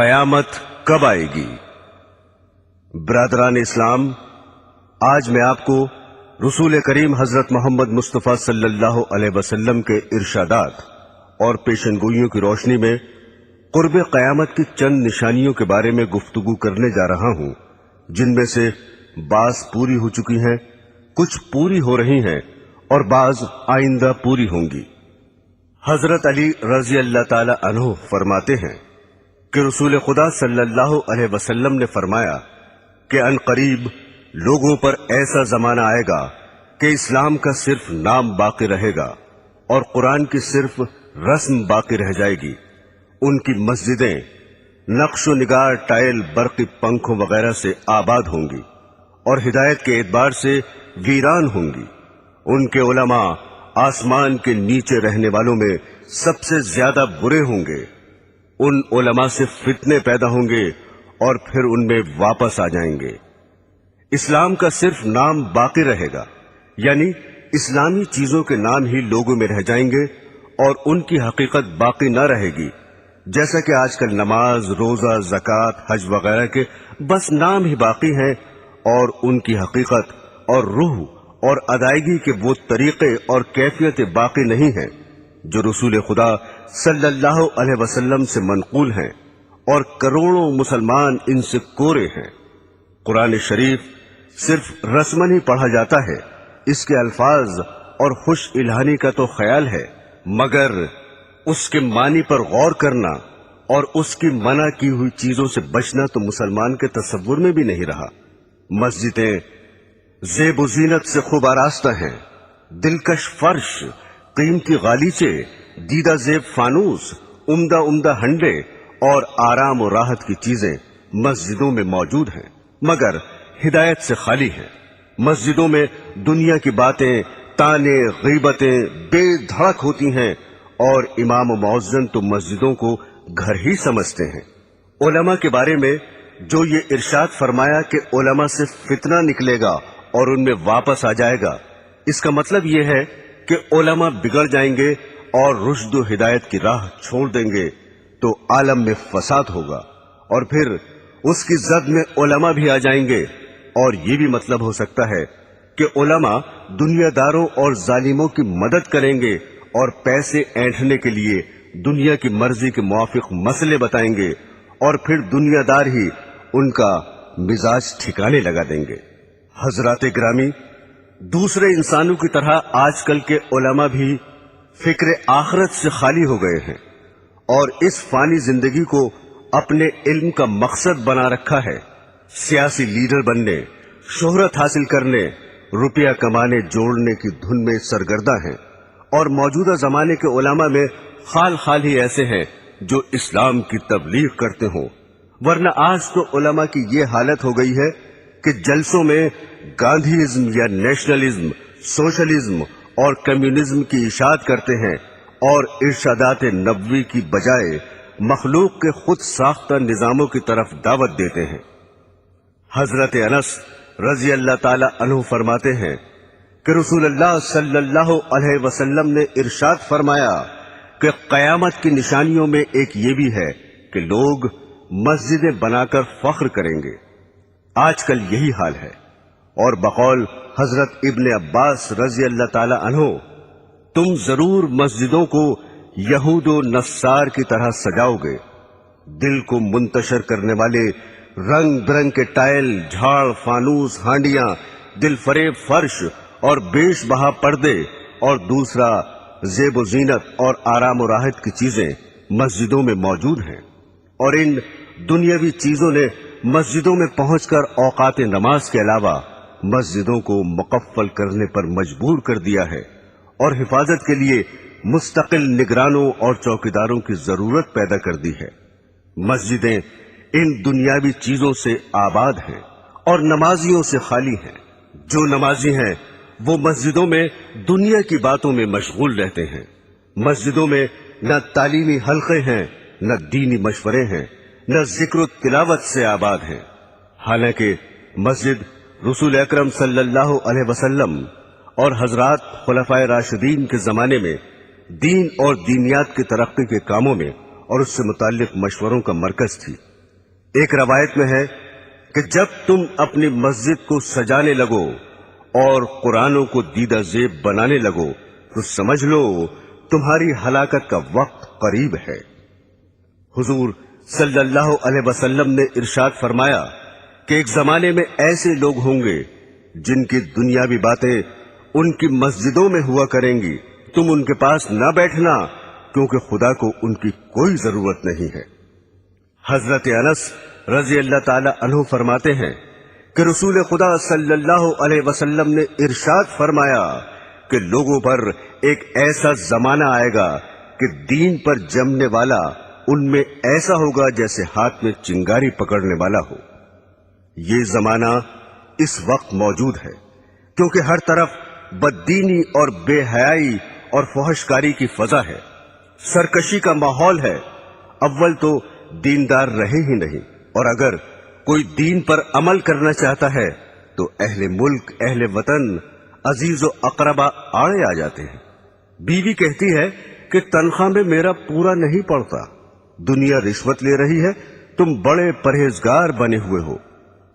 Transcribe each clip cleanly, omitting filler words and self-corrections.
قیامت کب آئے گی؟ برادران اسلام، آج میں آپ کو رسول کریم حضرت محمد مصطفیٰ صلی اللہ علیہ وسلم کے ارشادات اور پیشن گوئیوں کی روشنی میں قرب قیامت کی چند نشانیوں کے بارے میں گفتگو کرنے جا رہا ہوں، جن میں سے بعض پوری ہو چکی ہیں، کچھ پوری ہو رہی ہیں اور بعض آئندہ پوری ہوں گی۔ حضرت علی رضی اللہ تعالی عنہ فرماتے ہیں کہ رسول خدا صلی اللہ علیہ وسلم نے فرمایا کہ ان قریب لوگوں پر ایسا زمانہ آئے گا کہ اسلام کا صرف نام باقی رہے گا اور قرآن کی صرف رسم باقی رہ جائے گی۔ ان کی مسجدیں نقش و نگار، ٹائل، برقی پنکھوں وغیرہ سے آباد ہوں گی اور ہدایت کے اعتبار سے ویران ہوں گی۔ ان کے علماء آسمان کے نیچے رہنے والوں میں سب سے زیادہ برے ہوں گے۔ ان علماء سے فتنے پیدا ہوں گے اور پھر ان میں واپس آ جائیں گے۔ اسلام کا صرف نام باقی رہے گا، یعنی اسلامی چیزوں کے نام ہی لوگوں میں رہ جائیں گے اور ان کی حقیقت باقی نہ رہے گی، جیسا کہ آج کل نماز، روزہ، زکوٰۃ، حج وغیرہ کے بس نام ہی باقی ہیں اور ان کی حقیقت اور روح اور ادائیگی کے وہ طریقے اور کیفیت باقی نہیں ہیں جو رسول خدا صلی اللہ علیہ وسلم سے منقول ہیں، اور کروڑوں مسلمان ان سے کورے ہیں۔ قرآن شریف صرف رسمن ہی پڑھا جاتا ہے، اس کے الفاظ اور خوش الہانی کا تو خیال ہے، مگر اس کے معنی پر غور کرنا اور اس کی منع کی ہوئی چیزوں سے بچنا تو مسلمان کے تصور میں بھی نہیں رہا۔ مسجدیں زیب و زینت سے خوب آراستہ ہیں، دلکش فرش، قیمتی غالیچے، دیدہ زیب فانوس، عمدہ عمدہ ہنڈے اور آرام و راحت کی چیزیں مسجدوں میں موجود ہیں، مگر ہدایت سے خالی ہیں۔ مسجدوں میں دنیا کی باتیں، تانے، غیبتیں بے دھڑک ہوتی ہیں اور امام و مؤذن تو مسجدوں کو گھر ہی سمجھتے ہیں۔ علماء کے بارے میں جو یہ ارشاد فرمایا کہ علماء سے فتنہ نکلے گا اور ان میں واپس آ جائے گا، اس کا مطلب یہ ہے کہ علماء بگڑ جائیں گے اور رشد و ہدایت کی راہ چھوڑ دیں گے تو عالم میں فساد ہوگا، اور پھر اس کی زد میں علماء بھی آ جائیں گے، اور یہ بھی مطلب ہو سکتا ہے کہ علماء دنیا داروں اور ظالموں کی مدد کریں گے اور پیسے اینٹھنے کے لیے دنیا کی مرضی کے موافق مسئلے بتائیں گے، اور پھر دنیا دار ہی ان کا مزاج ٹھکانے لگا دیں گے۔ حضرات گرامی، دوسرے انسانوں کی طرح آج کل کے علماء بھی فکر آخرت سے خالی ہو گئے ہیں اور اس فانی زندگی کو اپنے علم کا مقصد بنا رکھا ہے۔ سیاسی لیڈر بننے، شہرت حاصل کرنے، روپیہ کمانے جوڑنے کی دھن میں سرگرداں ہیں، اور موجودہ زمانے کے علماء میں خال خال ہی ایسے ہیں جو اسلام کی تبلیغ کرتے ہوں، ورنہ آج تو علماء کی یہ حالت ہو گئی ہے کہ جلسوں میں گاندھیزم یا نیشنلزم، سوشلزم اور کمیونزم کی اشاعت کرتے ہیں اور ارشادات نبوی کی بجائے مخلوق کے خود ساختہ نظاموں کی طرف دعوت دیتے ہیں۔ حضرت انس رضی اللہ تعالی عنہ فرماتے ہیں کہ رسول اللہ صلی اللہ علیہ وسلم نے ارشاد فرمایا کہ قیامت کی نشانیوں میں ایک یہ بھی ہے کہ لوگ مسجدیں بنا کر فخر کریں گے۔ آج کل یہی حال ہے، اور بقول حضرت ابن عباس رضی اللہ تعالی عنہ، تم ضرور مسجدوں کو یہود و نصار کی طرح سجاؤ گے۔ دل کو منتشر کرنے والے رنگ برنگ کے ٹائل، جھاڑ، فانوس، ہانڈیاں، دل فریب فرش اور بیش بہا پردے اور دوسرا زیب و زینت اور آرام و راحت کی چیزیں مسجدوں میں موجود ہیں، اور ان دنیاوی چیزوں نے مسجدوں میں پہنچ کر اوقات نماز کے علاوہ مسجدوں کو مقفل کرنے پر مجبور کر دیا ہے، اور حفاظت کے لیے مستقل نگرانوں اور چوکیداروں کی ضرورت پیدا کر دی ہے۔ مسجدیں ان دنیاوی چیزوں سے آباد ہیں اور نمازیوں سے خالی ہیں۔ جو نمازی ہیں وہ مسجدوں میں دنیا کی باتوں میں مشغول رہتے ہیں۔ مسجدوں میں نہ تعلیمی حلقے ہیں، نہ دینی مشورے ہیں، نہ ذکر و تلاوت سے آباد ہیں۔ حالانکہ مسجد رسول اکرم صلی اللہ علیہ وسلم اور حضرات خلفائے راشدین کے زمانے میں دین اور دینیات کی ترقی کے کاموں میں اور اس سے متعلق مشوروں کا مرکز تھی۔ ایک روایت میں ہے کہ جب تم اپنی مسجد کو سجانے لگو اور قرآنوں کو دیدہ زیب بنانے لگو تو سمجھ لو تمہاری ہلاکت کا وقت قریب ہے۔ حضور صلی اللہ علیہ وسلم نے ارشاد فرمایا کہ ایک زمانے میں ایسے لوگ ہوں گے جن کی دنیاوی باتیں ان کی مسجدوں میں ہوا کریں گی، تم ان کے پاس نہ بیٹھنا کیونکہ خدا کو ان کی کوئی ضرورت نہیں ہے۔ حضرت انس رضی اللہ تعالی عنہ فرماتے ہیں کہ رسول خدا صلی اللہ علیہ وسلم نے ارشاد فرمایا کہ لوگوں پر ایک ایسا زمانہ آئے گا کہ دین پر جمنے والا ان میں ایسا ہوگا جیسے ہاتھ میں چنگاری پکڑنے والا ہو۔ یہ زمانہ اس وقت موجود ہے کیونکہ ہر طرف بددینی اور بے حیائی اور فحشکاری کی فضا ہے، سرکشی کا ماحول ہے۔ اول تو دیندار رہے ہی نہیں، اور اگر کوئی دین پر عمل کرنا چاہتا ہے تو اہل ملک، اہل وطن، عزیز و اقربا آڑے آ جاتے ہیں۔ بیوی کہتی ہے کہ تنخواہ میں میرا پورا نہیں پڑتا، دنیا رشوت لے رہی ہے، تم بڑے پرہیزگار بنے ہوئے ہو۔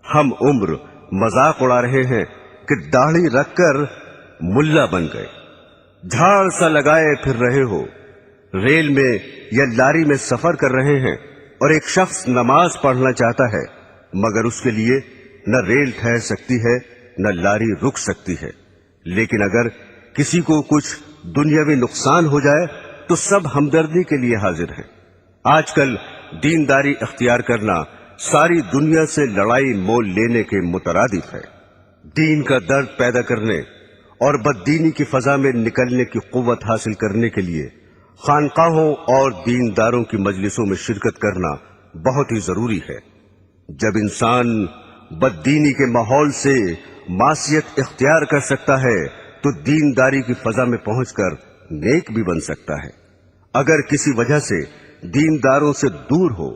ہم عمر مذاق اڑا رہے ہیں کہ داڑھی رکھ کر ملا بن گئے، جھاڑ سا لگائے پھر رہے ہو، ریل میں یا لاری میں سفر کر رہے ہیں اور ایک شخص نماز پڑھنا چاہتا ہے مگر اس کے لیے نہ ریل ٹھہر سکتی ہے نہ لاری رک سکتی ہے، لیکن اگر کسی کو کچھ دنیاوی نقصان ہو جائے تو سب ہمدردی کے لیے حاضر ہیں۔ آج کل دینداری اختیار کرنا ساری دنیا سے لڑائی مول لینے کے مترادف ہے۔ دین کا درد پیدا کرنے اور بددینی کی فضا میں نکلنے کی قوت حاصل کرنے کے لیے خانقاہوں اور دینداروں کی مجلسوں میں شرکت کرنا بہت ہی ضروری ہے۔ جب انسان بددینی کے ماحول سے معصیت اختیار کر سکتا ہے تو دینداری کی فضا میں پہنچ کر نیک بھی بن سکتا ہے۔ اگر کسی وجہ سے دینداروں سے دور ہو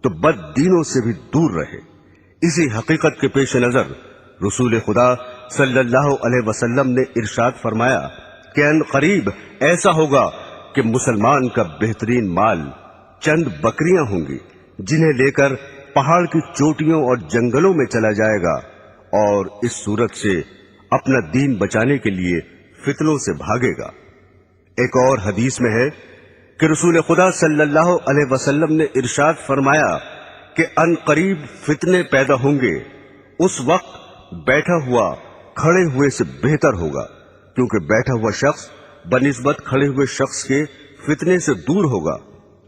تو بد دینوں سے بھی دور رہے۔ اسی حقیقت کے پیش نظر رسول خدا صلی اللہ علیہ وسلم نے ارشاد فرمایا کہ ان قریب ایسا ہوگا کہ مسلمان کا بہترین مال چند بکریاں ہوں گی جنہیں لے کر پہاڑ کی چوٹیوں اور جنگلوں میں چلا جائے گا، اور اس صورت سے اپنا دین بچانے کے لیے فتنوں سے بھاگے گا۔ ایک اور حدیث میں ہے کہ رسول خدا صلی اللہ علیہ وسلم نے ارشاد فرمایا کہ ان قریب فتنے پیدا ہوں گے، اس وقت بیٹھا ہوا کھڑے ہوئے سے بہتر ہوگا، کیونکہ بیٹھا ہوا شخص بنسبت کھڑے ہوئے شخص کے فتنے سے دور ہوگا،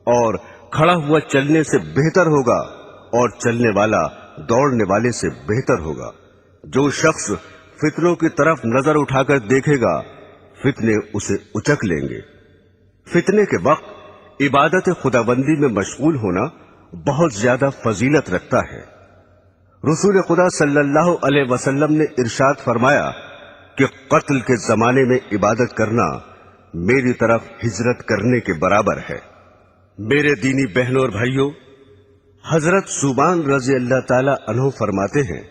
اور کھڑا ہوا چلنے سے بہتر ہوگا، اور چلنے والا دوڑنے والے سے بہتر ہوگا۔ جو شخص فتنوں کی طرف نظر اٹھا کر دیکھے گا فتنے اسے اچک لیں گے۔ فتنے کے وقت عبادت خداوندی میں مشغول ہونا بہت زیادہ فضیلت رکھتا ہے۔ رسول خدا صلی اللہ علیہ وسلم نے ارشاد فرمایا کہ قتل کے زمانے میں عبادت کرنا میری طرف ہجرت کرنے کے برابر ہے۔ میرے دینی بہنوں اور بھائیوں، حضرت ثوبان رضی اللہ تعالی عنہ فرماتے ہیں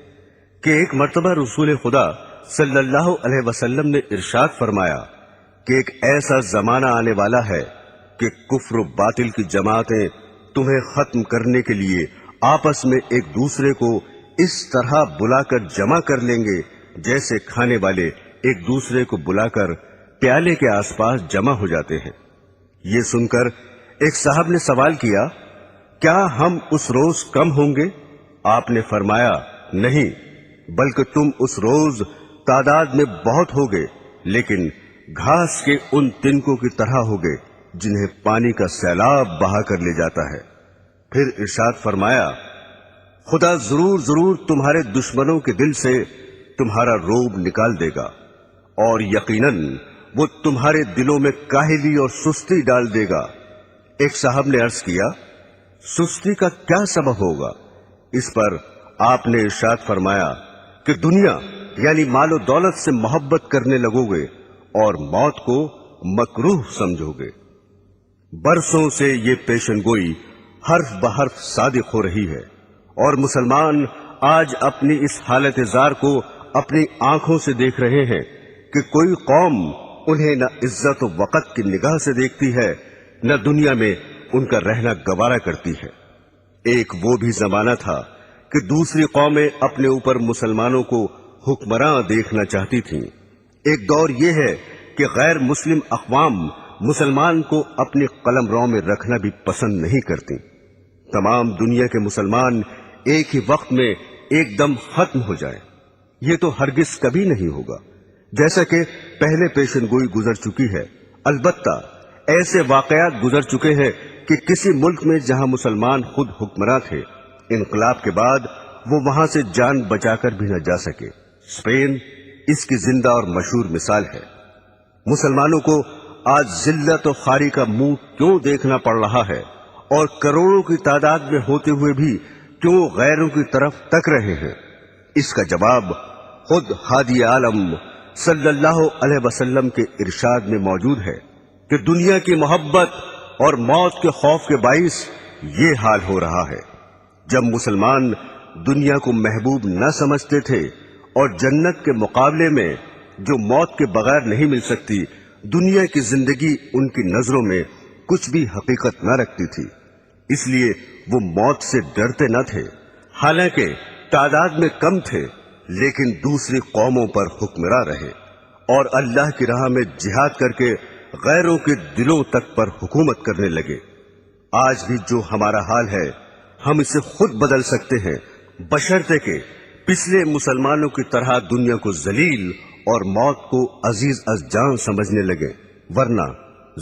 کہ ایک مرتبہ رسول خدا صلی اللہ علیہ وسلم نے ارشاد فرمایا کہ ایک ایسا زمانہ آنے والا ہے کہ کفر و باطل کی جماعتیں تمہیں ختم کرنے کے لیے آپس میں ایک دوسرے کو اس طرح بلا کر جمع کر لیں گے جیسے کھانے والے ایک دوسرے کو بلا کر پیالے کے آس پاس جمع ہو جاتے ہیں۔ یہ سن کر ایک صاحب نے سوال کیا، کیا ہم اس روز کم ہوں گے؟ آپ نے فرمایا، نہیں، بلکہ تم اس روز تعداد میں بہت ہوگے، لیکن گھاس کے ان تنکوں کی طرح ہوگے جنہیں پانی کا سیلاب بہا کر لے جاتا ہے۔ پھر ارشاد فرمایا، خدا ضرور ضرور تمہارے دشمنوں کے دل سے تمہارا روب نکال دے گا، اور یقیناً وہ تمہارے دلوں میں کاہلی اور سستی ڈال دے گا۔ ایک صاحب نے عرض کیا، سستی کا کیا سبب ہوگا؟ اس پر آپ نے ارشاد فرمایا کہ دنیا یعنی مال و دولت سے محبت کرنے لگو گے اور موت کو مکروہ سمجھو گے۔ برسوں سے یہ پیشن گوئی حرف بحرف صادق ہو رہی ہے، اور مسلمان آج اپنی اس حالت زار کو اپنی آنکھوں سے دیکھ رہے ہیں کہ کوئی قوم انہیں نہ عزت و وقت کی نگاہ سے دیکھتی ہے، نہ دنیا میں ان کا رہنا گوارا کرتی ہے۔ ایک وہ بھی زمانہ تھا کہ دوسری قومیں اپنے اوپر مسلمانوں کو حکمراں دیکھنا چاہتی تھیں۔ ایک دور یہ ہے کہ غیر مسلم اقوام مسلمان کو اپنی قلم رو میں رکھنا بھی پسند نہیں کرتی۔ تمام دنیا کے مسلمان ایک ہی وقت میں ایک دم ختم ہو جائیں، یہ تو ہرگز کبھی نہیں ہوگا، جیسا کہ پہلے پیشن گوئی گزر چکی ہے۔ البتہ ایسے واقعات گزر چکے ہیں کہ کسی ملک میں جہاں مسلمان خود حکمراں تھے، انقلاب کے بعد وہ وہاں سے جان بچا کر بھی نہ جا سکے۔ اسپین اس کی زندہ اور مشہور مثال ہے۔ مسلمانوں کو آج ذلت و خواری کا منہ کیوں دیکھنا پڑ رہا ہے، اور کروڑوں کی تعداد میں ہوتے ہوئے بھی کیوں غیروں کی طرف تک رہے ہیں؟ اس کا جواب خود ہادی عالم صلی اللہ علیہ وسلم کے ارشاد میں موجود ہے کہ دنیا کی محبت اور موت کے خوف کے باعث یہ حال ہو رہا ہے۔ جب مسلمان دنیا کو محبوب نہ سمجھتے تھے اور جنت کے مقابلے میں جو موت کے بغیر نہیں مل سکتی، دنیا کی زندگی ان کی نظروں میں کچھ بھی حقیقت نہ رکھتی تھی، اس لیے وہ موت سے ڈرتے نہ تھے۔ حالانکہ تعداد میں کم تھے، لیکن دوسری قوموں پر حکمراں رہے اور اللہ کی راہ میں جہاد کر کے غیروں کے دلوں تک پر حکومت کرنے لگے۔ آج بھی جو ہمارا حال ہے ہم اسے خود بدل سکتے ہیں، بشرطے کہ پچھلے مسلمانوں کی طرح دنیا کو ذلیل اور موت کو عزیز از جان سمجھنے لگے، ورنہ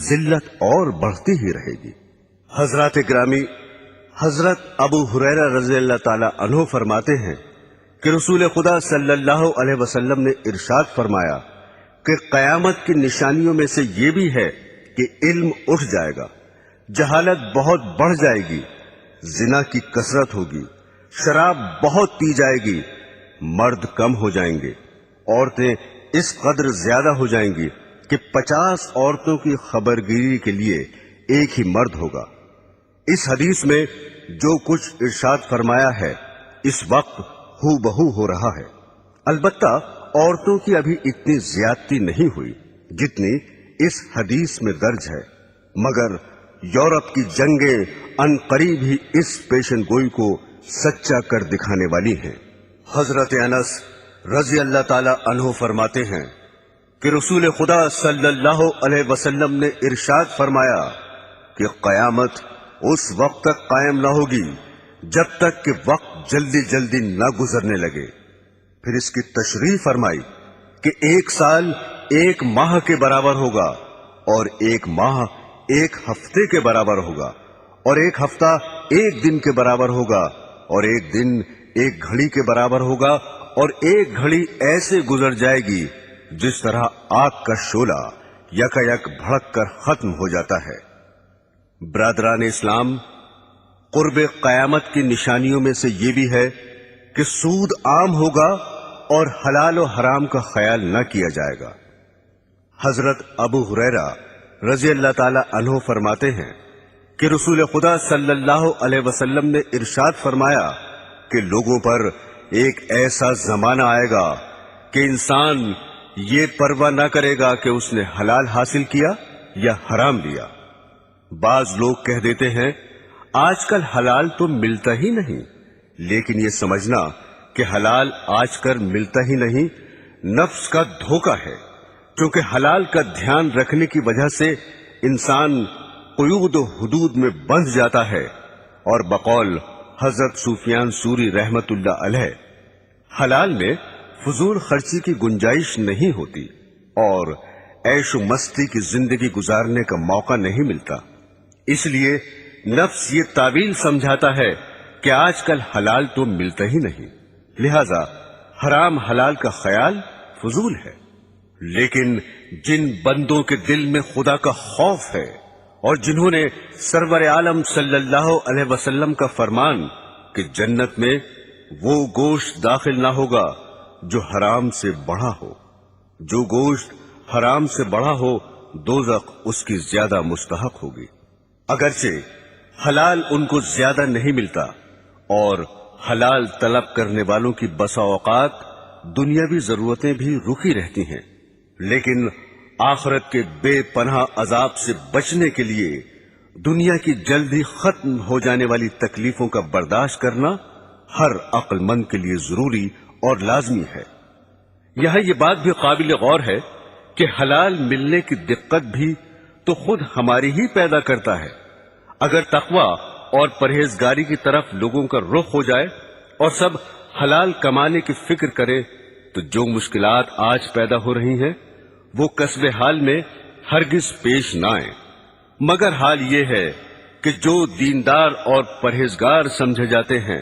ذلت اور بڑھتی ہی رہے گی۔ حضرات گرامی، حضرت ابو ہریرہ رضی اللہ تعالی عنہ فرماتے ہیں کہ رسول خدا صلی اللہ علیہ وسلم نے ارشاد فرمایا کہ قیامت کی نشانیوں میں سے یہ بھی ہے کہ علم اٹھ جائے گا، جہالت بہت بڑھ جائے گی، زنا کی کثرت ہوگی، شراب بہت پی جائے گی، مرد کم ہو جائیں گے، عورتیں اس قدر زیادہ ہو جائیں گی کہ 50 عورتوں کی خبرگیری کے لیے ایک ہی مرد ہوگا۔ اس حدیث میں جو کچھ ارشاد فرمایا ہے اس وقت ہو بہو ہو رہا ہے۔ البتہ عورتوں کی ابھی اتنی زیادتی نہیں ہوئی جتنی اس حدیث میں درج ہے، مگر یورپ کی جنگیں ان قریب ہی اس پیشن گوئی کو سچا کر دکھانے والی ہیں۔ حضرت انس رضی اللہ تعالی عنہ فرماتے ہیں کہ رسول خدا صلی اللہ علیہ وسلم نے ارشاد فرمایا کہ قیامت اس وقت تک قائم نہ ہوگی جب تک کہ وقت جلدی جلدی نہ گزرنے لگے۔ پھر اس کی تشریح فرمائی کہ 1 سال 1 ماہ کے برابر ہوگا، اور 1 ماہ 1 ہفتے کے برابر ہوگا، اور 1 ہفتہ 1 دن کے برابر ہوگا، اور 1 دن 1 گھڑی کے برابر ہوگا، اور 1 گھڑی ایسے گزر جائے گی جس طرح آگ کا شعلہ یکایک بھڑک کر ختم ہو جاتا ہے۔ برادران اسلام، قرب قیامت کی نشانیوں میں سے یہ بھی ہے کہ سود عام ہوگا اور حلال و حرام کا خیال نہ کیا جائے گا۔ حضرت ابو ہریرہ رضی اللہ تعالی عنہ فرماتے ہیں کہ رسول خدا صلی اللہ علیہ وسلم نے ارشاد فرمایا کہ لوگوں پر ایک ایسا زمانہ آئے گا کہ انسان یہ پرواہ نہ کرے گا کہ اس نے حلال حاصل کیا یا حرام لیا۔ بعض لوگ کہہ دیتے ہیں آج کل حلال تو ملتا ہی نہیں، لیکن یہ سمجھنا کہ حلال آج کل ملتا ہی نہیں نفس کا دھوکہ ہے، کیونکہ حلال کا دھیان رکھنے کی وجہ سے انسان قیود و حدود میں بندھ جاتا ہے، اور بقول حضرت سفیان ثوری رحمت اللہ علیہ حلال میں فضول خرچی کی گنجائش نہیں ہوتی اور عیش و مستی کی زندگی گزارنے کا موقع نہیں ملتا، اس لیے نفس یہ تعویل سمجھاتا ہے کہ آج کل حلال تو ملتا ہی نہیں، لہذا حرام حلال کا خیال فضول ہے۔ لیکن جن بندوں کے دل میں خدا کا خوف ہے اور جنہوں نے سرور عالم صلی اللہ علیہ وسلم کا فرمان کہ جنت میں وہ گوشت داخل نہ ہوگا جو حرام سے بڑھا ہو، جو گوشت حرام سے بڑھا ہو دوزخ اس کی زیادہ مستحق ہوگی۔ اگرچہ حلال ان کو زیادہ نہیں ملتا اور حلال طلب کرنے والوں کی بسا اوقات دنیاوی ضرورتیں بھی رکی رہتی ہیں، لیکن آخرت کے بے پناہ عذاب سے بچنے کے لیے دنیا کی جلدی ختم ہو جانے والی تکلیفوں کا برداشت کرنا ہر عقل مند کے لیے ضروری اور لازمی ہے۔ یہاں یہ بات بھی قابل غور ہے کہ حلال ملنے کی دقت بھی تو خود ہماری ہی پیدا کرتا ہے۔ اگر تقوی اور پرہیزگاری کی طرف لوگوں کا رخ ہو جائے اور سب حلال کمانے کی فکر کرے تو جو مشکلات آج پیدا ہو رہی ہیں وہ کسب حال میں ہرگز پیش نہ آئیں، مگر حال یہ ہے کہ جو دیندار اور پرہیزگار سمجھے جاتے ہیں،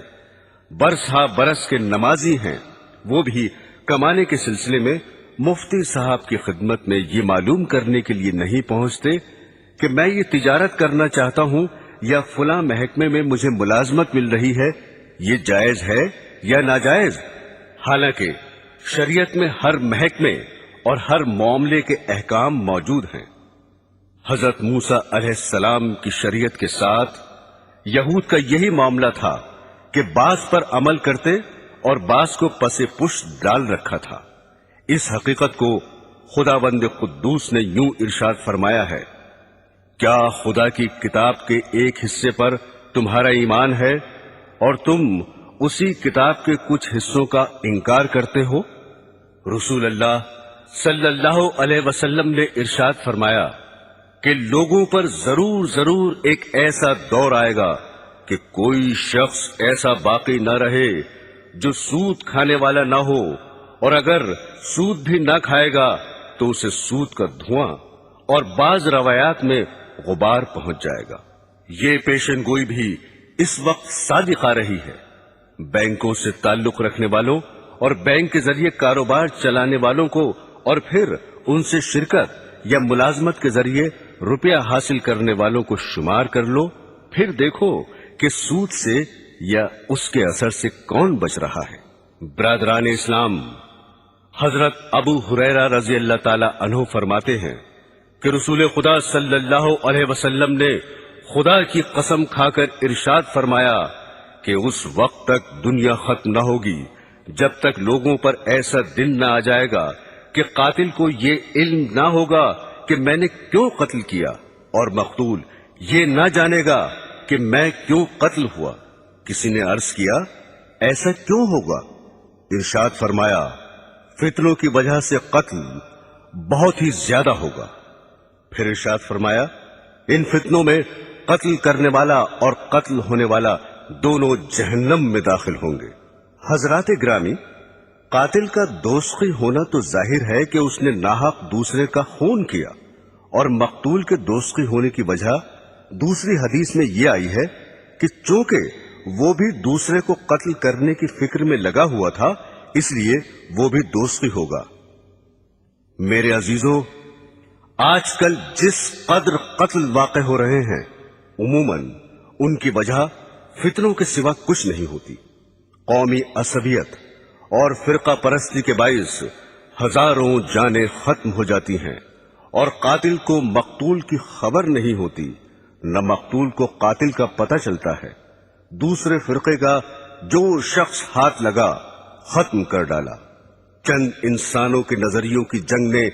برس ہا برس کے نمازی ہیں، وہ بھی کمانے کے سلسلے میں مفتی صاحب کی خدمت میں یہ معلوم کرنے کے لیے نہیں پہنچتے کہ میں یہ تجارت کرنا چاہتا ہوں یا فلاں محکمے میں مجھے ملازمت مل رہی ہے، یہ جائز ہے یا ناجائز۔ حالانکہ شریعت میں ہر محکمے اور ہر معاملے کے احکام موجود ہیں۔ حضرت موسیٰ علیہ السلام کی شریعت کے ساتھ یہود کا یہی معاملہ تھا کہ بعض پر عمل کرتے اور بعض کو پس پشت ڈال رکھا تھا۔ اس حقیقت کو خداوند قدوس نے یوں ارشاد فرمایا ہے، کیا خدا کی کتاب کے ایک حصے پر تمہارا ایمان ہے اور تم اسی کتاب کے کچھ حصوں کا انکار کرتے ہو؟ رسول اللہ صلی اللہ علیہ وسلم نے ارشاد فرمایا کہ لوگوں پر ضرور ایک ایسا دور آئے گا کہ کوئی شخص ایسا باقی نہ رہے جو سود کھانے والا نہ ہو، اور اگر سود بھی نہ کھائے گا تو اسے سود کا دھواں اور بعض روایات میں غبار پہنچ جائے گا۔ یہ پیشن گوئی بھی اس وقت صادق آ رہی ہے۔ بینکوں سے تعلق رکھنے والوں اور بینک کے ذریعے کاروبار چلانے والوں کو اور پھر ان سے شرکت یا ملازمت کے ذریعے روپیہ حاصل کرنے والوں کو شمار کر لو، پھر دیکھو کہ سود سے یا اس کے اثر سے کون بچ رہا ہے۔ برادران اسلام، حضرت ابو ہریرہ رضی اللہ تعالی عنہ فرماتے ہیں کہ رسول خدا صلی اللہ علیہ وسلم نے خدا کی قسم کھا کر ارشاد فرمایا کہ اس وقت تک دنیا ختم نہ ہوگی جب تک لوگوں پر ایسا دن نہ آ جائے گا کہ قاتل کو یہ علم نہ ہوگا کہ میں نے کیوں قتل کیا، اور مقتول یہ نہ جانے گا کہ میں کیوں قتل ہوا۔ کسی نے عرض کیا، ایسا کیوں ہوگا؟ ارشاد فرمایا، فتنوں کی وجہ سے قتل بہت ہی زیادہ ہوگا۔ پھر ارشاد فرمایا، ان فتنوں میں قتل کرنے والا اور قتل ہونے والا دونوں جہنم میں داخل ہوں گے۔ حضرات گرامی، قاتل کا دوستی ہونا تو ظاہر ہے کہ اس نے ناحق دوسرے کا خون کیا، اور مقتول کے دوستی ہونے کی وجہ دوسری حدیث میں یہ آئی ہے کہ چونکہ وہ بھی دوسرے کو قتل کرنے کی فکر میں لگا ہوا تھا اس لیے وہ بھی دوستی ہوگا۔ میرے عزیزوں، آج کل جس قدر قتل واقع ہو رہے ہیں عموماً ان کی وجہ فتنوں کے سوا کچھ نہیں ہوتی۔ قومی عصبیت اور فرقہ پرستی کے باعث ہزاروں جانیں ختم ہو جاتی ہیں، اور قاتل کو مقتول کی خبر نہیں ہوتی، نہ مقتول کو قاتل کا پتہ چلتا ہے۔ دوسرے فرقے کا جو شخص ہاتھ لگا ختم کر ڈالا۔ چند انسانوں کے نظریوں کی جنگ نے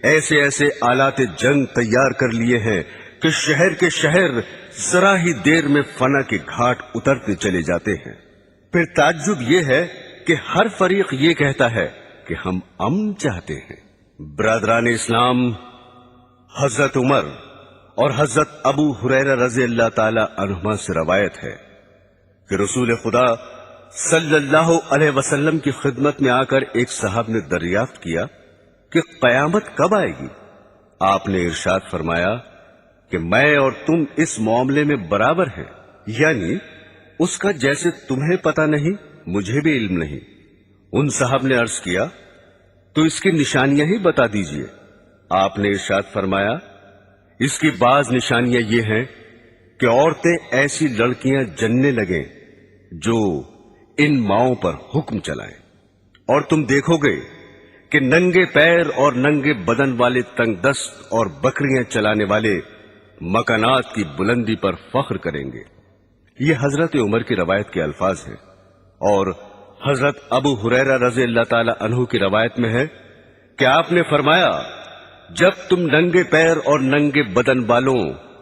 ایسے ایسے آلات جنگ تیار کر لیے ہیں کہ شہر کے شہر ذرا ہی دیر میں فنا کے گھاٹ اترتے چلے جاتے ہیں۔ پھر تعجب یہ ہے کہ ہر فریق یہ کہتا ہے کہ ہم امن چاہتے ہیں۔ برادران اسلام، حضرت عمر اور حضرت ابو ہریرہ رضی اللہ تعالی عنہما سے روایت ہے کہ رسول خدا صلی اللہ علیہ وسلم کی خدمت میں آ کر ایک صاحب نے دریافت کیا کہ قیامت کب آئے گی؟ آپ نے ارشاد فرمایا کہ میں اور تم اس معاملے میں برابر ہیں، یعنی اس کا جیسے تمہیں پتہ نہیں مجھے بھی علم نہیں۔ ان صاحب نے عرض کیا، تو اس کی نشانیاں ہی بتا دیجئے۔ آپ نے ارشاد فرمایا، اس کی بعض نشانیاں یہ ہیں کہ عورتیں ایسی لڑکیاں جننے لگیں جو ان ماؤں پر حکم چلائیں، اور تم دیکھو گے کہ ننگے پیر اور ننگے بدن والے تنگ دست اور بکریاں چلانے والے مکانات کی بلندی پر فخر کریں گے۔ یہ حضرت عمر کی روایت کے الفاظ ہیں، اور حضرت ابو ہریرہ رضی اللہ تعالی عنہ کی روایت میں ہے کہ آپ نے فرمایا، جب تم ننگے پیر اور ننگے بدن والوں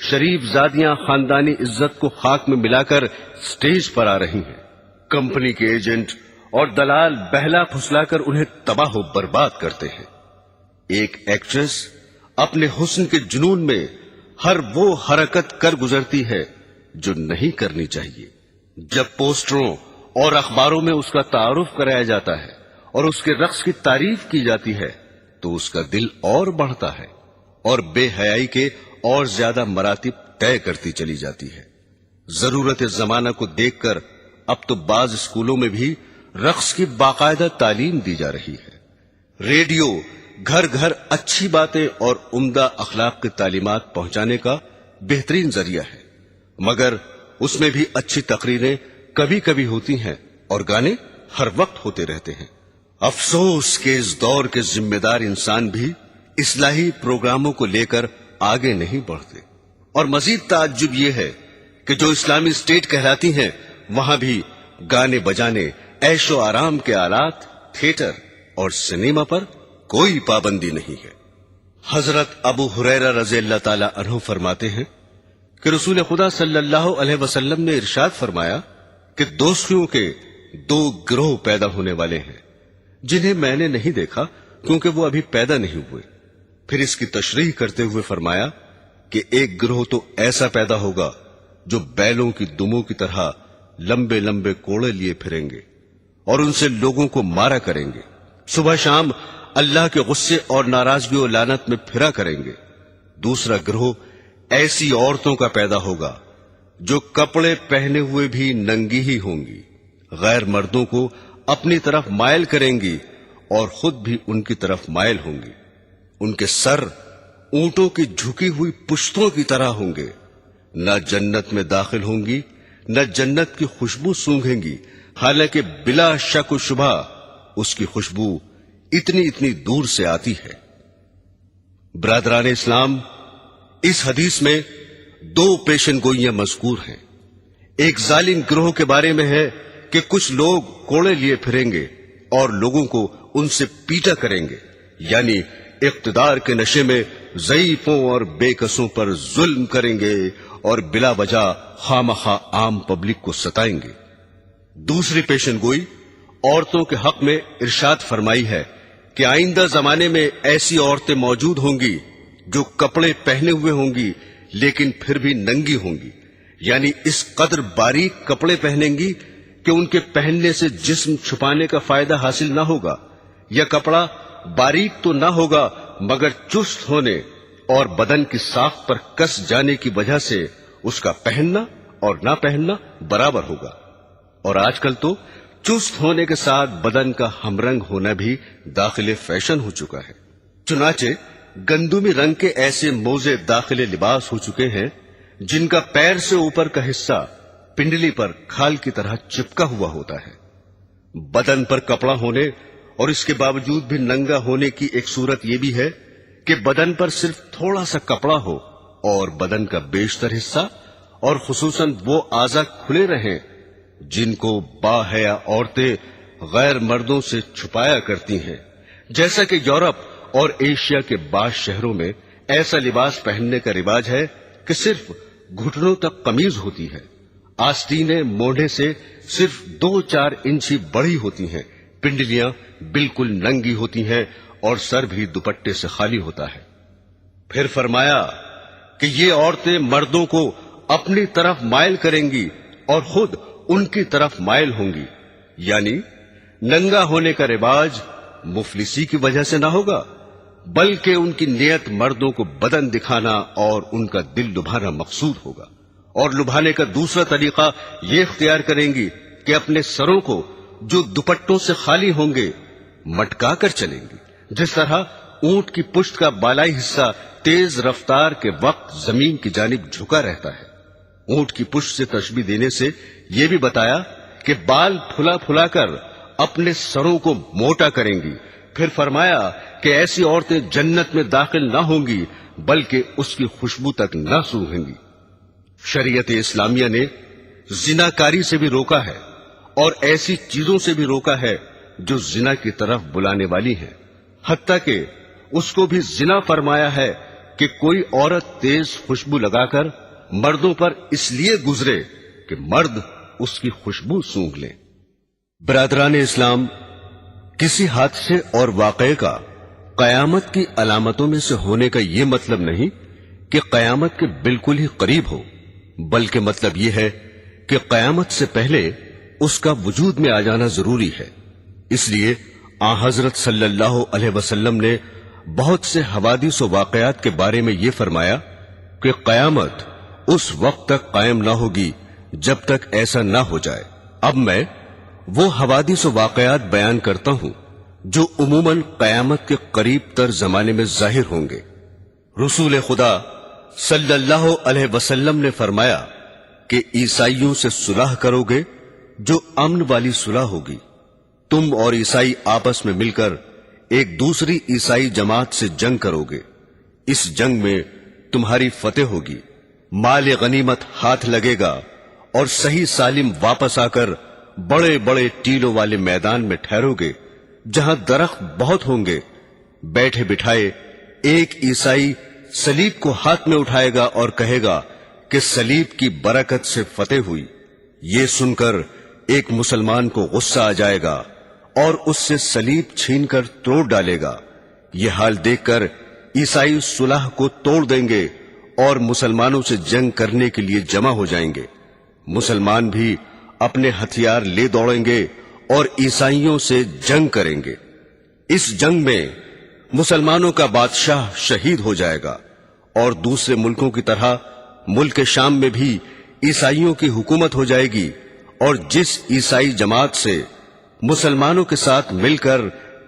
شریف زادیاں خاندانی عزت کو خاک میں ملا کر سٹیج پر آ رہی ہیں۔ کمپنی کے ایجنٹ اور دلال بہلا پھسلا کر انہیں تباہ و برباد کرتے ہیں۔ ایک ایکٹریس اپنے حسن کے جنون میں ہر وہ حرکت کر گزرتی ہے جو نہیں کرنی چاہیے۔ جب پوسٹروں اور اخباروں میں اس کا تعارف کرایا جاتا ہے اور اس کے رقص کی تعریف کی جاتی ہے تو اس کا دل اور بڑھتا ہے اور بے حیائی کے اور زیادہ مراتب طے کرتی چلی جاتی ہے۔ ضرورت زمانہ کو دیکھ کر اب تو بعض اسکولوں میں بھی رقص کی باقاعدہ تعلیم دی جا رہی ہے۔ ریڈیو گھر گھر اچھی باتیں اور عمدہ اخلاق کی تعلیمات پہنچانے کا بہترین ذریعہ ہے، مگر اس میں بھی اچھی تقریریں کبھی کبھی ہوتی ہیں اور گانے ہر وقت ہوتے رہتے ہیں۔ افسوس کہ اس دور کے ذمہ دار انسان بھی اصلاحی پروگراموں کو لے کر آگے نہیں بڑھتے، اور مزید تعجب یہ ہے کہ جو اسلامی اسٹیٹ کہلاتی ہیں وہاں بھی گانے بجانے، عیش و آرام کے آلات، تھیٹر اور سنیما پر کوئی پابندی نہیں ہے۔ حضرت ابو ہریرہ رضی اللہ تعالی عنہ فرماتے ہیں کہ رسول خدا صلی اللہ علیہ وسلم نے ارشاد فرمایا کہ دوستیوں کے دو گروہ پیدا ہونے والے ہیں جنہیں میں نے نہیں دیکھا کیونکہ وہ ابھی پیدا نہیں ہوئے۔ پھر اس کی تشریح کرتے ہوئے فرمایا کہ ایک گروہ تو ایسا پیدا ہوگا جو بیلوں کی دموں کی طرح لمبے لمبے کوڑے لیے پھریں گے اور ان سے لوگوں کو مارا کریں گے، صبح شام اللہ کے غصے اور ناراضگی و لعنت میں پھرا کریں گے۔ دوسرا گروہ ایسی عورتوں کا پیدا ہوگا جو کپڑے پہنے ہوئے بھی ننگی ہی ہوں گی، غیر مردوں کو اپنی طرف مائل کریں گی اور خود بھی ان کی طرف مائل ہوں گی۔ ان کے سر اونٹوں کی جھکی ہوئی پشتوں کی طرح ہوں گے، نہ جنت میں داخل ہوں گی نہ جنت کی خوشبو سونگھیں گی، حالانکہ بلا شک و شبہ اس کی خوشبو اتنی دور سے آتی ہے۔ برادران اسلام، اس حدیث میں دو پیشن گوئیاں مذکور ہیں۔ ایک ظالم گروہ کے بارے میں ہے کہ کچھ لوگ کوڑے لیے پھریں گے اور لوگوں کو ان سے پیٹا کریں گے، یعنی اقتدار کے نشے میں ضعیفوں اور بے کسوں پر ظلم کریں گے اور بلا وجہ خواہ عام پبلک کو ستائیں گے۔ دوسری پیشن گوئی عورتوں کے حق میں ارشاد فرمائی ہے کہ آئندہ زمانے میں ایسی عورتیں موجود ہوں گی جو کپڑے پہنے ہوئے ہوں گی لیکن پھر بھی ننگی ہوں گی، یعنی اس قدر باریک کپڑے پہنیں گی کہ ان کے پہننے سے جسم چھپانے کا فائدہ حاصل نہ ہوگا، یا کپڑا باریک تو نہ ہوگا مگر چست ہونے اور بدن کی ساخت پر کس جانے کی وجہ سے اس کا پہننا اور نہ پہننا برابر ہوگا۔ اور آج کل تو چست ہونے کے ساتھ بدن کا ہم رنگ ہونا بھی داخل فیشن ہو چکا ہے۔ چنانچہ گندمی رنگ کے ایسے موزے داخل لباس ہو چکے ہیں جن کا پیر سے اوپر کا حصہ پنڈلی پر کھال کی طرح چپکا ہوا ہوتا ہے۔ بدن پر کپڑا ہونے اور اس کے باوجود بھی ننگا ہونے کی ایک صورت یہ بھی ہے کہ بدن پر صرف تھوڑا سا کپڑا ہو اور بدن کا بیشتر حصہ اور خصوصاً وہ اعضاء کھلے رہیں جن کو باحیا عورتیں غیر مردوں سے چھپایا کرتی ہیں، جیسا کہ یورپ اور ایشیا کے بعض شہروں میں ایسا لباس پہننے کا رواج ہے کہ صرف گھٹنوں تک قمیض ہوتی ہے، آستینیں موڑھے سے صرف 2-4 انچ ہی بڑی ہوتی ہیں، پنڈلیاں بالکل ننگی ہوتی ہیں اور سر بھی دوپٹے سے خالی ہوتا ہے۔ پھر فرمایا کہ یہ عورتیں مردوں کو اپنی طرف مائل کریں گی اور خود ان کی طرف مائل ہوں گی، یعنی ننگا ہونے کا رواج مفلسی کی وجہ سے نہ ہوگا بلکہ ان کی نیت مردوں کو بدن دکھانا اور ان کا دل لبھانا مقصود ہوگا، اور لبھانے کا دوسرا طریقہ یہ اختیار کریں گی کہ اپنے سروں کو جو دوپٹوں سے خالی ہوں گے مٹکا کر چلیں گی، جس طرح اونٹ کی پشت کا بالائی حصہ تیز رفتار کے وقت زمین کی جانب جھکا رہتا ہے۔ اونٹ کی پشت سے تشبیہ دینے سے یہ بھی بتایا کہ بال پھلا پھلا کر اپنے سروں کو موٹا کریں گی۔ پھر فرمایا کہ ایسی عورتیں جنت میں داخل نہ ہوں گی بلکہ اس کی خوشبو تک نہ سونگھیں گی۔ شریعت اسلامیہ نے زناکاری سے بھی روکا ہے اور ایسی چیزوں سے بھی روکا ہے جو زنا کی طرف بلانے والی ہیں، حتیٰ کہ اس کو بھی زنا فرمایا ہے کہ کوئی عورت تیز خوشبو لگا کر مردوں پر اس لیے گزرے کہ مرد اس کی خوشبو سونگھ لیں۔ برادران اسلام، کسی حادثے اور واقعے کا قیامت کی علامتوں میں سے ہونے کا یہ مطلب نہیں کہ قیامت کے بالکل ہی قریب ہو، بلکہ مطلب یہ ہے کہ قیامت سے پہلے اس کا وجود میں آ جانا ضروری ہے۔ اس لیے آن حضرت صلی اللہ علیہ وسلم نے بہت سے حوادث و واقعات کے بارے میں یہ فرمایا کہ قیامت اس وقت تک قائم نہ ہوگی جب تک ایسا نہ ہو جائے۔ اب میں وہ حوادث و واقعات بیان کرتا ہوں جو عموماً قیامت کے قریب تر زمانے میں ظاہر ہوں گے۔ رسول خدا صلی اللہ علیہ وسلم نے فرمایا کہ عیسائیوں سے صلح کرو گے جو امن والی صلح ہوگی۔ تم اور عیسائی آپس میں مل کر ایک دوسری عیسائی جماعت سے جنگ کرو گے۔ اس جنگ میں تمہاری فتح ہوگی، مال غنیمت ہاتھ لگے گا اور صحیح سالم واپس آ کر بڑے بڑے ٹیلوں والے میدان میں ٹھہرو گے جہاں درخت بہت ہوں گے۔ بیٹھے بٹھائے ایک عیسائی صلیب کو ہاتھ میں اٹھائے گا اور کہے گا کہ صلیب کی برکت سے فتح ہوئی۔ یہ سن کر ایک مسلمان کو غصہ آ جائے گا اور اس سے صلیب چھین کر توڑ ڈالے گا۔ یہ حال دیکھ کر عیسائی صلح کو توڑ دیں گے اور مسلمانوں سے جنگ کرنے کے لیے جمع ہو جائیں گے۔ مسلمان بھی اپنے ہتھیار لے دوڑیں گے اور عیسائیوں سے جنگ کریں گے۔ اس جنگ میں مسلمانوں کا بادشاہ شہید ہو جائے گا اور دوسرے ملکوں کی طرح ملک شام میں بھی عیسائیوں کی حکومت ہو جائے گی، اور جس عیسائی جماعت سے مسلمانوں کے ساتھ مل کر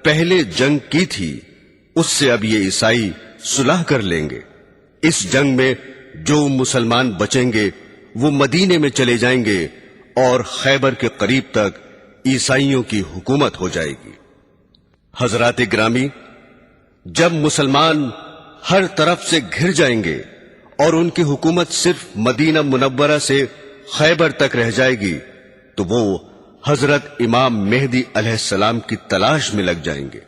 پہلے جنگ کی تھی اس سے اب یہ عیسائی صلح کر لیں گے۔ اس جنگ میں جو مسلمان بچیں گے وہ مدینے میں چلے جائیں گے اور خیبر کے قریب تک عیسائیوں کی حکومت ہو جائے گی۔ حضرات گرامی، جب مسلمان ہر طرف سے گھر جائیں گے اور ان کی حکومت صرف مدینہ منورہ سے خیبر تک رہ جائے گی تو وہ حضرت امام مہدی علیہ السلام کی تلاش میں لگ جائیں گے۔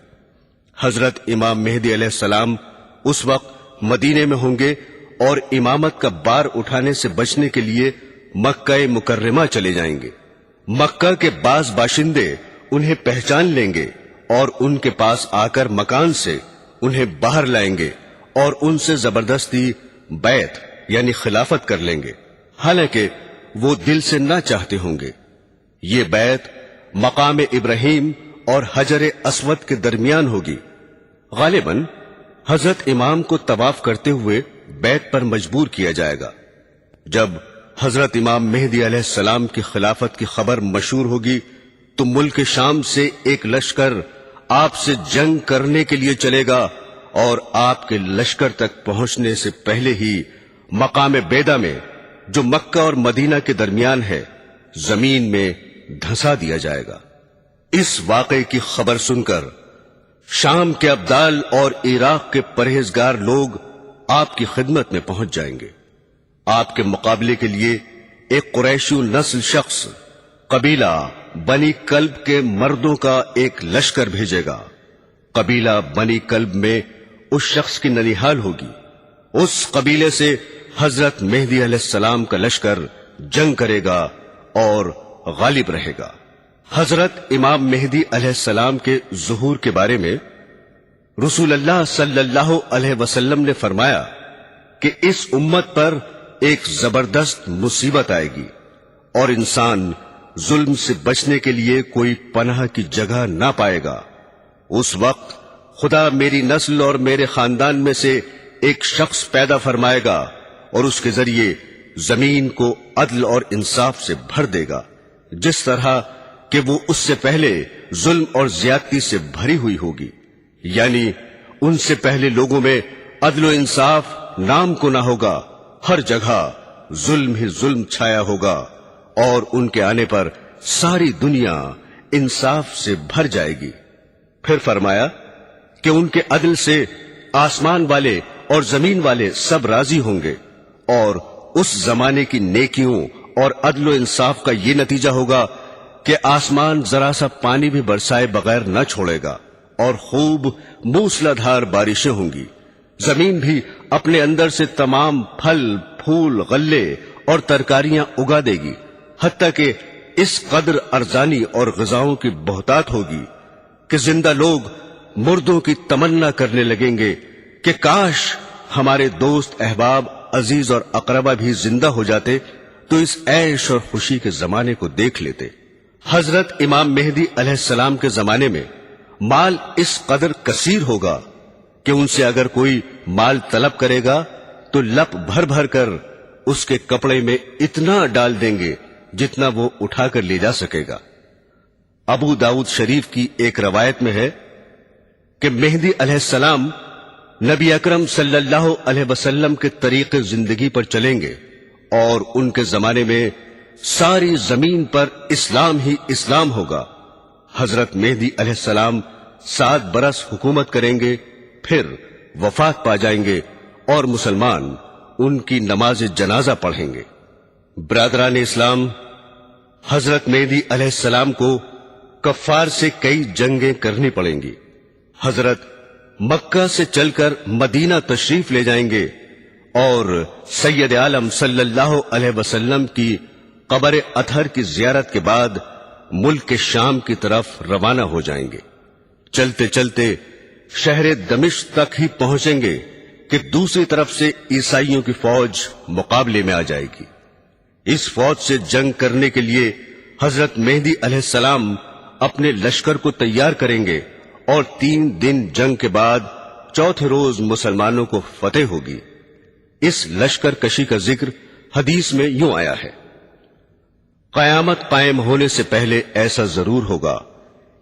حضرت امام مہدی علیہ السلام اس وقت مدینے میں ہوں گے اور امامت کا بار اٹھانے سے بچنے کے لیے مکہ مکرمہ چلے جائیں گے۔ مکہ کے بعض باشندے انہیں پہچان لیں گے اور ان کے پاس آ کر مکان سے انہیں باہر لائیں گے اور ان سے زبردستی بیعت یعنی خلافت کر لیں گے، حالانکہ وہ دل سے نہ چاہتے ہوں گے۔ یہ بیعت مقام ابراہیم اور حجر اسود کے درمیان ہوگی۔ غالباً حضرت امام کو طواف کرتے ہوئے بیعت پر مجبور کیا جائے گا۔ جب حضرت امام مہدی علیہ السلام کی خلافت کی خبر مشہور ہوگی تو ملک شام سے ایک لشکر آپ سے جنگ کرنے کے لیے چلے گا اور آپ کے لشکر تک پہنچنے سے پہلے ہی مقام بیدا میں جو مکہ اور مدینہ کے درمیان ہے زمین میں دھنسا دیا جائے گا۔ اس واقعے کی خبر سن کر شام کے ابدال اور عراق کے پرہیزگار لوگ آپ کی خدمت میں پہنچ جائیں گے۔ آپ کے مقابلے کے لیے ایک قریشی نسل شخص قبیلہ بنی کلب کے مردوں کا ایک لشکر بھیجے گا۔ قبیلہ بنی کلب میں اس شخص کی ننیحال ہوگی۔ اس قبیلے سے حضرت مہدی علیہ السلام کا لشکر جنگ کرے گا اور غالب رہے گا۔ حضرت امام مہدی علیہ السلام کے ظہور کے بارے میں رسول اللہ صلی اللہ علیہ وسلم نے فرمایا کہ اس امت پر ایک زبردست مصیبت آئے گی اور انسان ظلم سے بچنے کے لیے کوئی پناہ کی جگہ نہ پائے گا۔ اس وقت خدا میری نسل اور میرے خاندان میں سے ایک شخص پیدا فرمائے گا اور اس کے ذریعے زمین کو عدل اور انصاف سے بھر دے گا، جس طرح کہ وہ اس سے پہلے ظلم اور زیادتی سے بھری ہوئی ہوگی۔ یعنی ان سے پہلے لوگوں میں عدل و انصاف نام کو نہ ہوگا، ہر جگہ ظلم ہی ظلم چھایا ہوگا، اور ان کے آنے پر ساری دنیا انصاف سے بھر جائے گی۔ پھر فرمایا کہ ان کے عدل سے آسمان والے اور زمین والے سب راضی ہوں گے، اور اس زمانے کی نیکیوں اور عدل و انصاف کا یہ نتیجہ ہوگا کہ آسمان ذرا سا پانی بھی برسائے بغیر نہ چھوڑے گا اور خوب موسلادھار بارشیں ہوں گی، زمین بھی اپنے اندر سے تمام پھل پھول غلے اور ترکاریاں اگا دے گی، حتیٰ کہ اس قدر ارزانی اور غذاؤں کی بہتات ہوگی کہ زندہ لوگ مردوں کی تمنا کرنے لگیں گے کہ کاش ہمارے دوست احباب عزیز اور اقربا بھی زندہ ہو جاتے تو اس عیش اور خوشی کے زمانے کو دیکھ لیتے۔ حضرت امام مہدی علیہ السلام کے زمانے میں مال اس قدر کثیر ہوگا کہ ان سے اگر کوئی مال طلب کرے گا تو لپ بھر بھر کر اس کے کپڑے میں اتنا ڈال دیں گے جتنا وہ اٹھا کر لے جا سکے گا۔ ابو داؤد شریف کی ایک روایت میں ہے کہ مہدی علیہ السلام نبی اکرم صلی اللہ علیہ وسلم کے طریق زندگی پر چلیں گے اور ان کے زمانے میں ساری زمین پر اسلام ہی اسلام ہوگا۔ حضرت مہدی علیہ السلام 7 برس حکومت کریں گے، پھر وفات پا جائیں گے اور مسلمان ان کی نماز جنازہ پڑھیں گے۔ برادران اسلام، حضرت مہدی علیہ السلام کو کفار سے کئی جنگیں کرنی پڑیں گی۔ حضرت مکہ سے چل کر مدینہ تشریف لے جائیں گے اور سید عالم صلی اللہ علیہ وسلم کی قبر اطہر کی زیارت کے بعد ملک کے شام کی طرف روانہ ہو جائیں گے۔ چلتے چلتے شہر دمشق تک ہی پہنچیں گے کہ دوسری طرف سے عیسائیوں کی فوج مقابلے میں آ جائے گی۔ اس فوج سے جنگ کرنے کے لیے حضرت مہدی علیہ السلام اپنے لشکر کو تیار کریں گے اور 3 دن جنگ کے بعد چوتھے روز مسلمانوں کو فتح ہوگی۔ اس لشکر کشی کا ذکر حدیث میں یوں آیا ہے: قیامت قائم ہونے سے پہلے ایسا ضرور ہوگا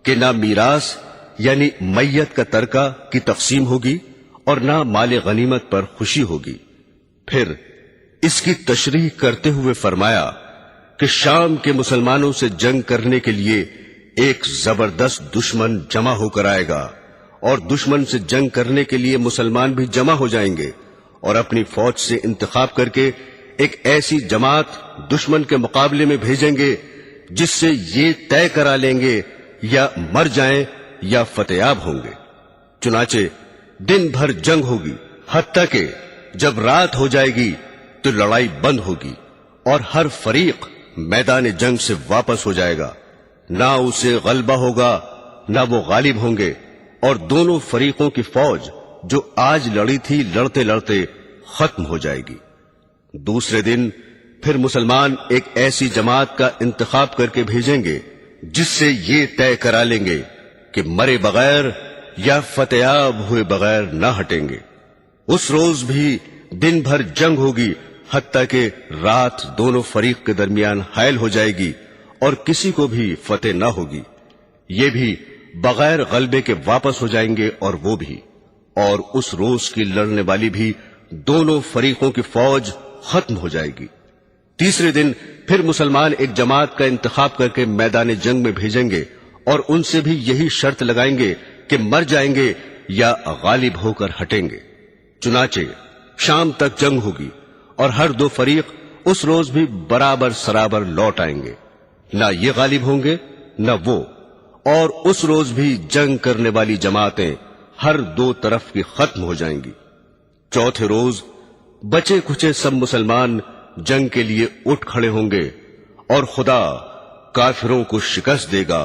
کہ نہ میراث یعنی میت کا ترکہ کی تقسیم ہوگی اور نہ مال غنیمت پر خوشی ہوگی۔ پھر اس کی تشریح کرتے ہوئے فرمایا کہ شام کے مسلمانوں سے جنگ کرنے کے لیے ایک زبردست دشمن جمع ہو کر آئے گا اور دشمن سے جنگ کرنے کے لیے مسلمان بھی جمع ہو جائیں گے اور اپنی فوج سے انتخاب کر کے ایک ایسی جماعت دشمن کے مقابلے میں بھیجیں گے جس سے یہ طے کرا لیں گے یا مر جائیں یا فتحیاب ہوں گے۔ چنانچہ دن بھر جنگ ہوگی، حتیٰ کہ جب رات ہو جائے گی تو لڑائی بند ہوگی اور ہر فریق میدان جنگ سے واپس ہو جائے گا، نہ اسے غلبہ ہوگا نہ وہ غالب ہوں گے، اور دونوں فریقوں کی فوج جو آج لڑی تھی لڑتے لڑتے ختم ہو جائے گی۔ دوسرے دن پھر مسلمان ایک ایسی جماعت کا انتخاب کر کے بھیجیں گے جس سے یہ طے کرا لیں گے کہ مرے بغیر یا فتحیاب ہوئے بغیر نہ ہٹیں گے۔ اس روز بھی دن بھر جنگ ہوگی، حتیٰ کہ رات دونوں فریق کے درمیان حائل ہو جائے گی اور کسی کو بھی فتح نہ ہوگی۔ یہ بھی بغیر غلبے کے واپس ہو جائیں گے اور وہ بھی، اور اس روز کی لڑنے والی بھی دونوں فریقوں کی فوج ختم ہو جائے گی۔ تیسرے دن پھر مسلمان ایک جماعت کا انتخاب کر کے میدان جنگ میں بھیجیں گے اور ان سے بھی یہی شرط لگائیں گے کہ مر جائیں گے یا غالب ہو کر ہٹیں گے۔ چنانچہ شام تک جنگ ہوگی اور ہر دو فریق اس روز بھی برابر سرابر لوٹ آئیں گے، نہ یہ غالب ہوں گے نہ وہ، اور اس روز بھی جنگ کرنے والی جماعتیں ہر دو طرف کی ختم ہو جائیں گی۔ چوتھے روز بچے کچے سب مسلمان جنگ کے لیے اٹھ کھڑے ہوں گے اور خدا کافروں کو شکست دے گا،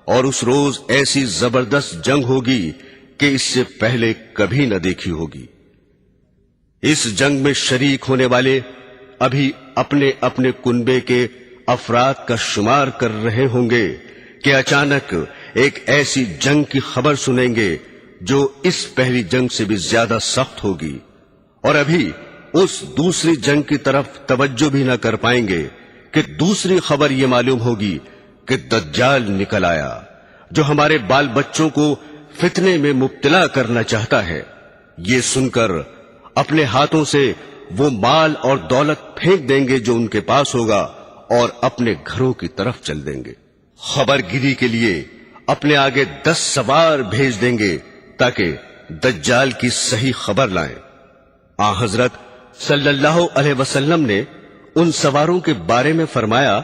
اور اس روز ایسی زبردست جنگ ہوگی کہ اس سے پہلے کبھی نہ دیکھی ہوگی۔ اس جنگ میں شریک ہونے والے ابھی اپنے اپنے کنبے کے افراد کا شمار کر رہے ہوں گے کہ اچانک ایک ایسی جنگ کی خبر سنیں گے جو اس پہلی جنگ سے بھی زیادہ سخت ہوگی، اور ابھی اس دوسری جنگ کی طرف توجہ بھی نہ کر پائیں گے کہ دوسری خبر یہ معلوم ہوگی کہ دجال نکل آیا جو ہمارے بال بچوں کو فتنے میں مبتلا کرنا چاہتا ہے۔ یہ سن کر اپنے ہاتھوں سے وہ مال اور دولت پھینک دیں گے جو ان کے پاس ہوگا اور اپنے گھروں کی طرف چل دیں گے۔ خبر گیری کے لیے اپنے آگے 10 سوار بھیج دیں گے تاکہ دجال کی صحیح خبر لائیں۔ حضرت صلی اللہ علیہ وسلم نے ان سواروں کے بارے میں فرمایا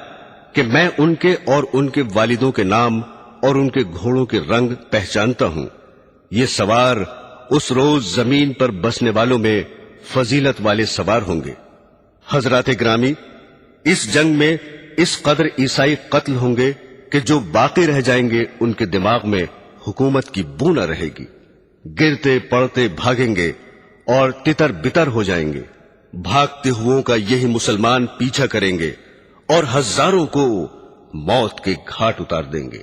کہ میں ان کے اور ان کے والدوں کے نام اور ان کے گھوڑوں کے رنگ پہچانتا ہوں۔ یہ سوار اس روز زمین پر بسنے والوں میں فضیلت والے سوار ہوں گے۔ حضرات گرامی، اس جنگ میں اس قدر عیسائی قتل ہوں گے کہ جو باقی رہ جائیں گے ان کے دماغ میں حکومت کی بو نہ رہے گی، گرتے پڑتے بھاگیں گے اور تتر بتر ہو جائیں گے۔ بھاگتے ہوئوں کا یہی مسلمان پیچھا کریں گے اور ہزاروں کو موت کے گھاٹ اتار دیں گے۔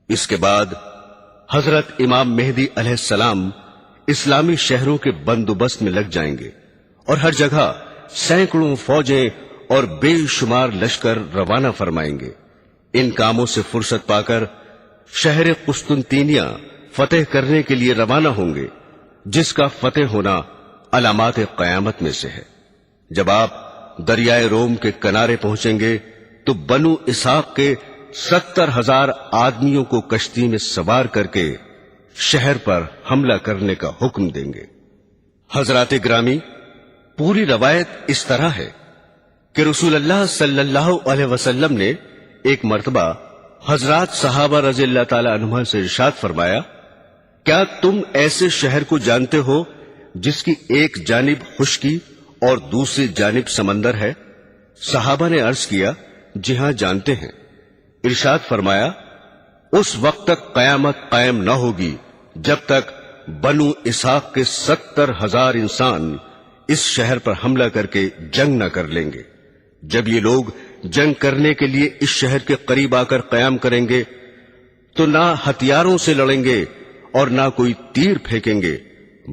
اس کے بعد حضرت امام مہدی علیہ السلام اسلامی شہروں کے بندوبست میں لگ جائیں گے اور ہر جگہ سینکڑوں فوجیں اور بے شمار لشکر روانہ فرمائیں گے۔ ان کاموں سے فرصت پا کر شہر قسطنطینیہ فتح کرنے کے لیے روانہ ہوں گے، جس کا فتح ہونا علامات قیامت میں سے ہے۔ جب آپ دریائے روم کے کنارے پہنچیں گے تو بنو اسحاق کے 70,000 آدمیوں کو کشتی میں سوار کر کے شہر پر حملہ کرنے کا حکم دیں گے۔ حضرات گرامی، پوری روایت اس طرح ہے کہ رسول اللہ صلی اللہ علیہ وسلم نے ایک مرتبہ حضرات صحابہ رضی اللہ تعالی عنہ سے ارشاد فرمایا، کیا تم ایسے شہر کو جانتے ہو جس کی ایک جانب خشکی اور دوسری جانب سمندر ہے؟ صحابہ نے عرض کیا، جی ہاں جانتے ہیں۔ ارشاد فرمایا، اس وقت تک قیامت قائم نہ ہوگی جب تک بنو اسحاق کے 70,000 انسان اس شہر پر حملہ کر کے جنگ نہ کر لیں گے۔ جب یہ لوگ جنگ کرنے کے لیے اس شہر کے قریب آ کر قیام کریں گے تو نہ ہتھیاروں سے لڑیں گے اور نہ کوئی تیر پھینکیں گے،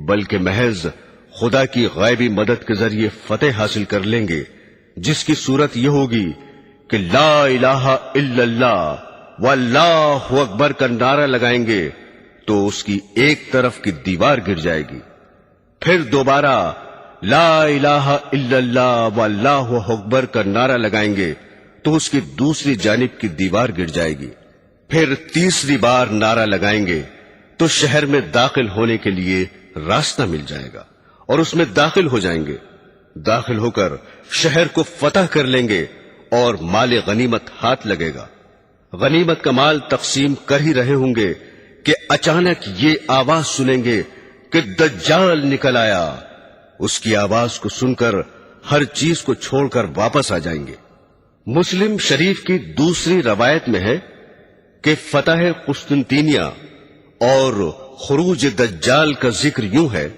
بلکہ محض خدا کی غیبی مدد کے ذریعے فتح حاصل کر لیں گے، جس کی صورت یہ ہوگی کہ لا الہ الا اللہ واللہ اکبر کا نعرہ لگائیں گے تو اس کی ایک طرف کی دیوار گر جائے گی، پھر دوبارہ لا الہ الا اللہ واللہ اکبر کا نعرہ لگائیں گے تو اس کی دوسری جانب کی دیوار گر جائے گی، پھر تیسری بار نعرہ لگائیں گے تو شہر میں داخل ہونے کے لیے راستہ مل جائے گا اور اس میں داخل ہو جائیں گے۔ داخل ہو کر شہر کو فتح کر لیں گے اور مال غنیمت ہاتھ لگے گا۔ غنیمت کا مال تقسیم کر ہی رہے ہوں گے کہ اچانک یہ آواز سنیں گے کہ دجال نکل آیا۔ اس کی آواز کو سن کر ہر چیز کو چھوڑ کر واپس آ جائیں گے۔ مسلم شریف کی دوسری روایت میں ہے کہ فتح قسطنطینیہ اور خروج دجال کا ذکر یوں ہے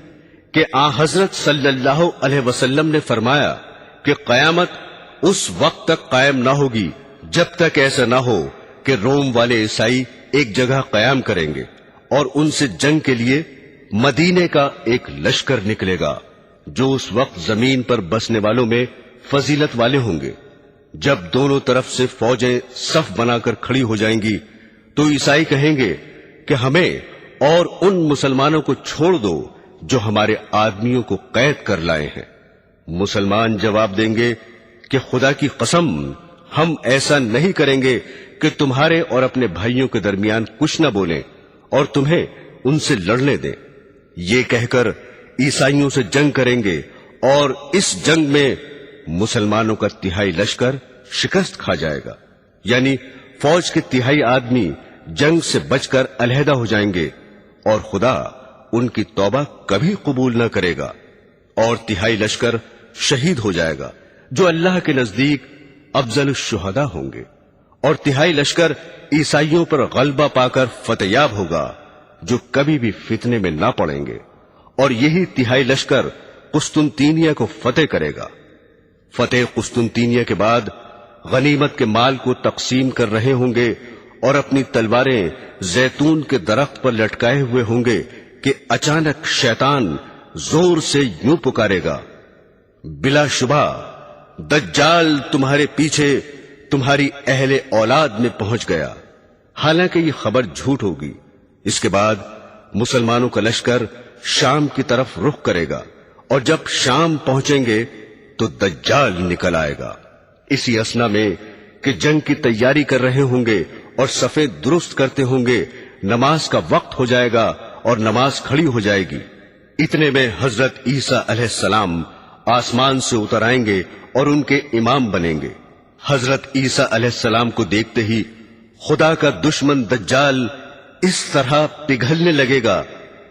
کہ آن حضرت صلی اللہ علیہ وسلم نے فرمایا کہ قیامت اس وقت تک قائم نہ ہوگی جب تک ایسا نہ ہو کہ روم والے عیسائی ایک جگہ قیام کریں گے اور ان سے جنگ کے لیے مدینے کا ایک لشکر نکلے گا جو اس وقت زمین پر بسنے والوں میں فضیلت والے ہوں گے۔ جب دونوں طرف سے فوجیں صف بنا کر کھڑی ہو جائیں گی تو عیسائی کہیں گے کہ ہمیں اور ان مسلمانوں کو چھوڑ دو جو ہمارے آدمیوں کو قید کر لائے ہیں۔ مسلمان جواب دیں گے کہ خدا کی قسم، ہم ایسا نہیں کریں گے کہ تمہارے اور اپنے بھائیوں کے درمیان کچھ نہ بولیں اور تمہیں ان سے لڑنے دیں۔ یہ کہہ کر عیسائیوں سے جنگ کریں گے اور اس جنگ میں مسلمانوں کا تہائی لشکر شکست کھا جائے گا، یعنی فوج کے تہائی آدمی جنگ سے بچ کر علیحدہ ہو جائیں گے اور خدا ان کی توبہ کبھی قبول نہ کرے گا، اور تہائی لشکر شہید ہو جائے گا جو اللہ کے نزدیک افضل الشہداء ہوں گے، اور تہائی لشکر عیسائیوں پر غلبہ پا کر فتح یاب ہوگا جو کبھی بھی فتنے میں نہ پڑیں گے، اور یہی تہائی لشکر قسطنطینیہ کو فتح کرے گا۔ فتح قسطنطینیہ کے بعد غنیمت کے مال کو تقسیم کر رہے ہوں گے اور اپنی تلواریں زیتون کے درخت پر لٹکائے ہوئے ہوں گے کہ اچانک شیطان زور سے یوں پکارے گا، بلا شبہ دجال تمہارے پیچھے تمہاری اہل اولاد میں پہنچ گیا۔ حالانکہ یہ خبر جھوٹ ہوگی۔ اس کے بعد مسلمانوں کا لشکر شام کی طرف رخ کرے گا، اور جب شام پہنچیں گے تو دجال نکل آئے گا۔ اسی اثنا میں کہ جنگ کی تیاری کر رہے ہوں گے اور صفیں درست کرتے ہوں گے، نماز کا وقت ہو جائے گا اور نماز کھڑی ہو جائے گی۔ اتنے میں حضرت عیسیٰ علیہ السلام آسمان سے اتر آئیں گے اور ان کے امام بنیں گے۔ حضرت عیسیٰ علیہ السلام کو دیکھتے ہی خدا کا دشمن دجال اس طرح پگھلنے لگے گا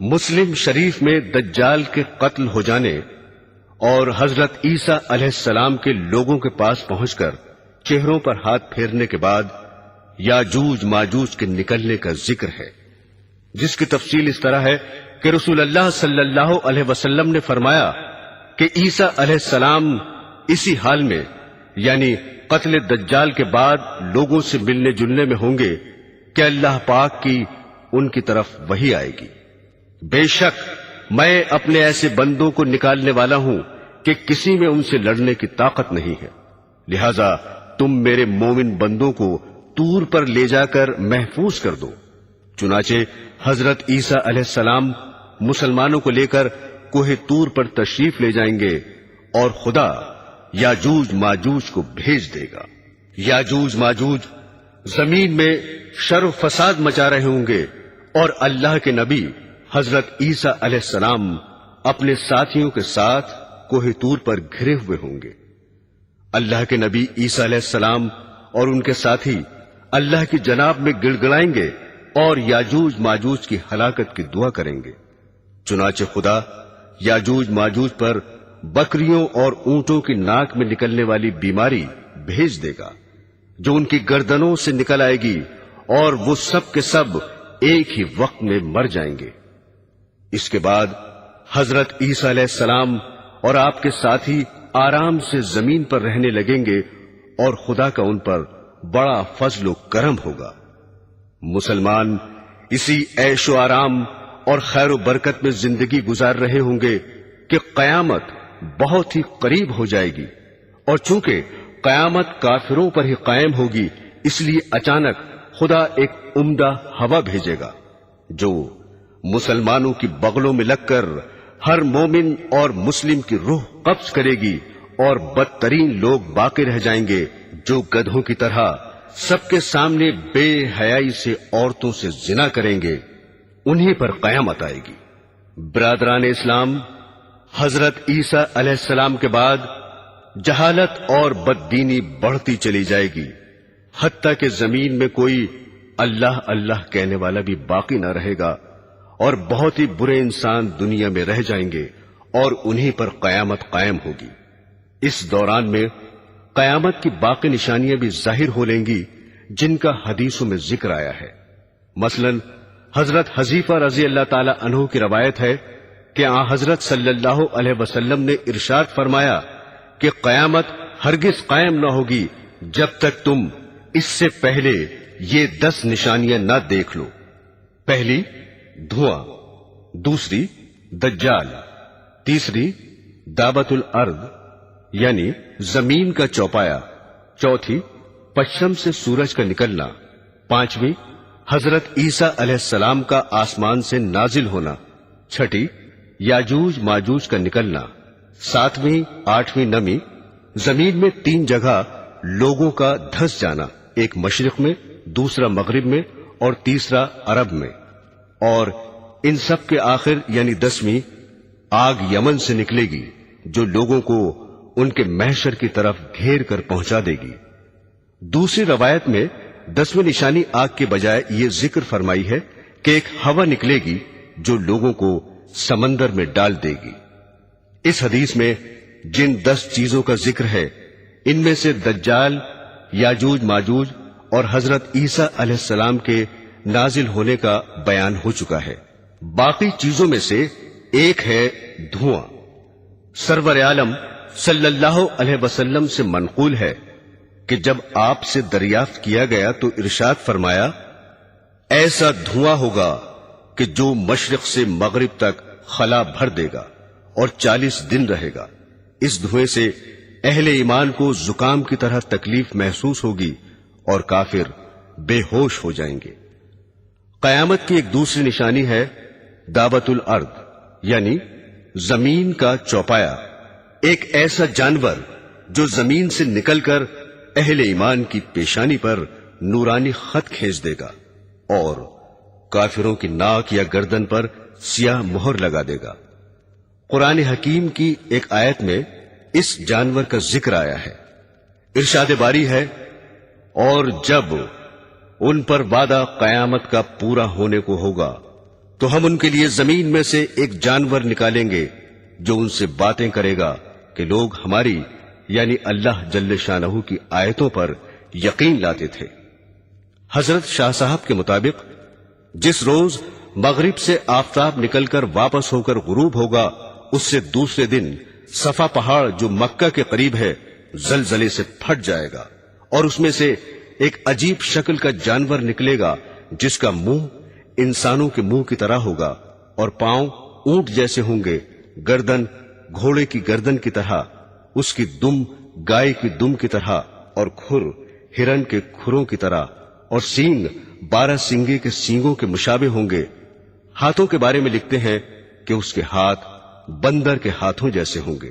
مسلم شریف میں دجال کے قتل ہو جانے اور حضرت عیسیٰ علیہ السلام کے لوگوں کے پاس پہنچ کر چہروں پر ہاتھ پھیرنے کے بعد یاجوج ماجوج کے نکلنے کا ذکر ہے، جس کی تفصیل اس طرح ہے کہ رسول اللہ صلی اللہ علیہ وسلم نے فرمایا کہ عیسیٰ علیہ السلام اسی حال میں یعنی قتل دجال کے بعد لوگوں سے ملنے جلنے میں ہوں گے کہ اللہ پاک کی ان کی طرف وحی آئے گی، بے شک میں اپنے ایسے بندوں کو نکالنے والا ہوں کہ کسی میں ان سے لڑنے کی طاقت نہیں ہے، لہذا تم میرے مومن بندوں کو طور پر لے جا کر محفوظ کر دو۔ چنانچہ حضرت عیسیٰ علیہ السلام مسلمانوں کو لے کر کوہ طور پر تشریف لے جائیں گے اور خدا یاجوج ماجوج کو بھیج دے گا۔ یاجوج ماجوج زمین میں شر و فساد مچا رہے ہوں گے اور اللہ کے نبی حضرت عیسیٰ علیہ السلام اپنے ساتھیوں کے ساتھ کوہ طور پر گھرے ہوئے ہوں گے۔ اللہ کے نبی عیسیٰ علیہ السلام اور ان کے ساتھی اللہ کی جناب میں گڑ گڑائیں گے اور یاجوج ماجوج کی ہلاکت کی دعا کریں گے۔ چنانچہ خدا یاجوج ماجوج پر بکریوں اور اونٹوں کی ناک میں نکلنے والی بیماری بھیج دے گا جو ان کی گردنوں سے نکل آئے گی اور وہ سب کے سب ایک ہی وقت میں مر جائیں گے۔ اس کے بعد حضرت عیسیٰ علیہ السلام اور آپ کے ساتھی آرام سے زمین پر رہنے لگیں گے اور خدا کا ان پر بڑا فضل و کرم ہوگا۔ مسلمان اسی عیش و آرام اور خیر و برکت میں زندگی گزار رہے ہوں گے کہ قیامت بہت ہی قریب ہو جائے گی، اور چونکہ قیامت کافروں پر ہی قائم ہوگی اس لیے اچانک خدا ایک عمدہ ہوا بھیجے گا جو مسلمانوں کی بغلوں میں لگ کر ہر مومن اور مسلم کی روح قبض کرے گی، اور بدترین لوگ باقی رہ جائیں گے جو گدھوں کی طرح سب کے سامنے بے حیائی سے عورتوں سے زنا کریں گے، انہیں پر قیامت آئے گی۔ برادران اسلام، حضرت عیسیٰ علیہ السلام کے بعد جہالت اور بددینی بڑھتی چلی جائے گی، حتیٰ کہ زمین میں کوئی اللہ اللہ کہنے والا بھی باقی نہ رہے گا، اور بہت ہی برے انسان دنیا میں رہ جائیں گے اور انہیں پر قیامت قائم ہوگی۔ اس دوران میں قیامت کی باقی نشانیاں بھی ظاہر ہو لیں گی جن کا حدیثوں میں ذکر آیا ہے۔ مثلا حضرت حذیفہ رضی اللہ تعالی عنہ کی روایت ہے کہ آن حضرت صلی اللہ علیہ وسلم نے ارشاد فرمایا کہ قیامت ہرگز قائم نہ ہوگی جب تک تم اس سے پہلے یہ 10 نشانیاں نہ دیکھ لو۔ پہلی دھواں، دوسری دجال، تیسری دابت الارض یعنی زمین کا چوپایا، چوتھی پشچم سے سورج کا نکلنا، پانچویں حضرت عیسیٰ علیہ السلام کا آسمان سے نازل ہونا، چھٹی یاجوج ماجوج کا نکلنا، ساتویں آٹھویں نمی، زمین میں 3 جگہ لوگوں کا دھس جانا، ایک مشرق میں، دوسرا مغرب میں اور تیسرا عرب میں، اور ان سب کے آخر یعنی 10ویں آگ یمن سے نکلے گی جو لوگوں کو ان کے محشر کی طرف گھیر کر پہنچا دے گی۔ دوسری روایت میں 10ویں نشانی آگ کے بجائے یہ ذکر فرمائی ہے کہ ایک ہوا نکلے گی جو لوگوں کو سمندر میں ڈال دے گی۔ اس حدیث میں جن 10 چیزوں کا ذکر ہے ان میں سے دجال، یاجوج ماجوج اور حضرت عیسیٰ علیہ السلام کے نازل ہونے کا بیان ہو چکا ہے۔ باقی چیزوں میں سے ایک ہے دھواں۔ سرور عالم صلی اللہ علیہ وسلم سے منقول ہے کہ جب آپ سے دریافت کیا گیا تو ارشاد فرمایا، ایسا دھواں ہوگا کہ جو مشرق سے مغرب تک خلا بھر دے گا اور 40 دن رہے گا۔ اس دھوئیں سے اہل ایمان کو زکام کی طرح تکلیف محسوس ہوگی اور کافر بے ہوش ہو جائیں گے۔ قیامت کی ایک دوسری نشانی ہے دابت الارض یعنی زمین کا چوپایا، ایک ایسا جانور جو زمین سے نکل کر اہل ایمان کی پیشانی پر نورانی خط کھینچ دے گا اور کافروں کی ناک یا گردن پر سیاہ مہر لگا دے گا۔ قرآن حکیم کی ایک آیت میں اس جانور کا ذکر آیا ہے۔ ارشاد باری ہے، اور جب ان پر وعدہ قیامت کا پورا ہونے کو ہوگا تو ہم ان کے لیے زمین میں سے ایک جانور نکالیں گے جو ان سے باتیں کرے گا کہ لوگ ہماری یعنی اللہ جل شانہ کی آیتوں پر یقین لاتے تھے۔ حضرت شاہ صاحب کے مطابق جس روز مغرب سے آفتاب نکل کر واپس ہو کر غروب ہوگا، اس سے دوسرے دن صفا پہاڑ جو مکہ کے قریب ہے زلزلے سے پھٹ جائے گا، اور اس میں سے ایک عجیب شکل کا جانور نکلے گا جس کا منہ انسانوں کے منہ کی طرح ہوگا اور پاؤں اونٹ جیسے ہوں گے، گردن گھوڑے کی گردن کی طرح، اس کی دم گائے کی دم کی طرح، اور کھر ہرن کے کھروں کی طرح، اور سینگ 12 سینگے کے سینگوں کے مشابہ ہوں گے۔ ہاتھوں کے بارے میں لکھتے ہیں کہ اس کے ہاتھ بندر کے ہاتھوں جیسے ہوں گے۔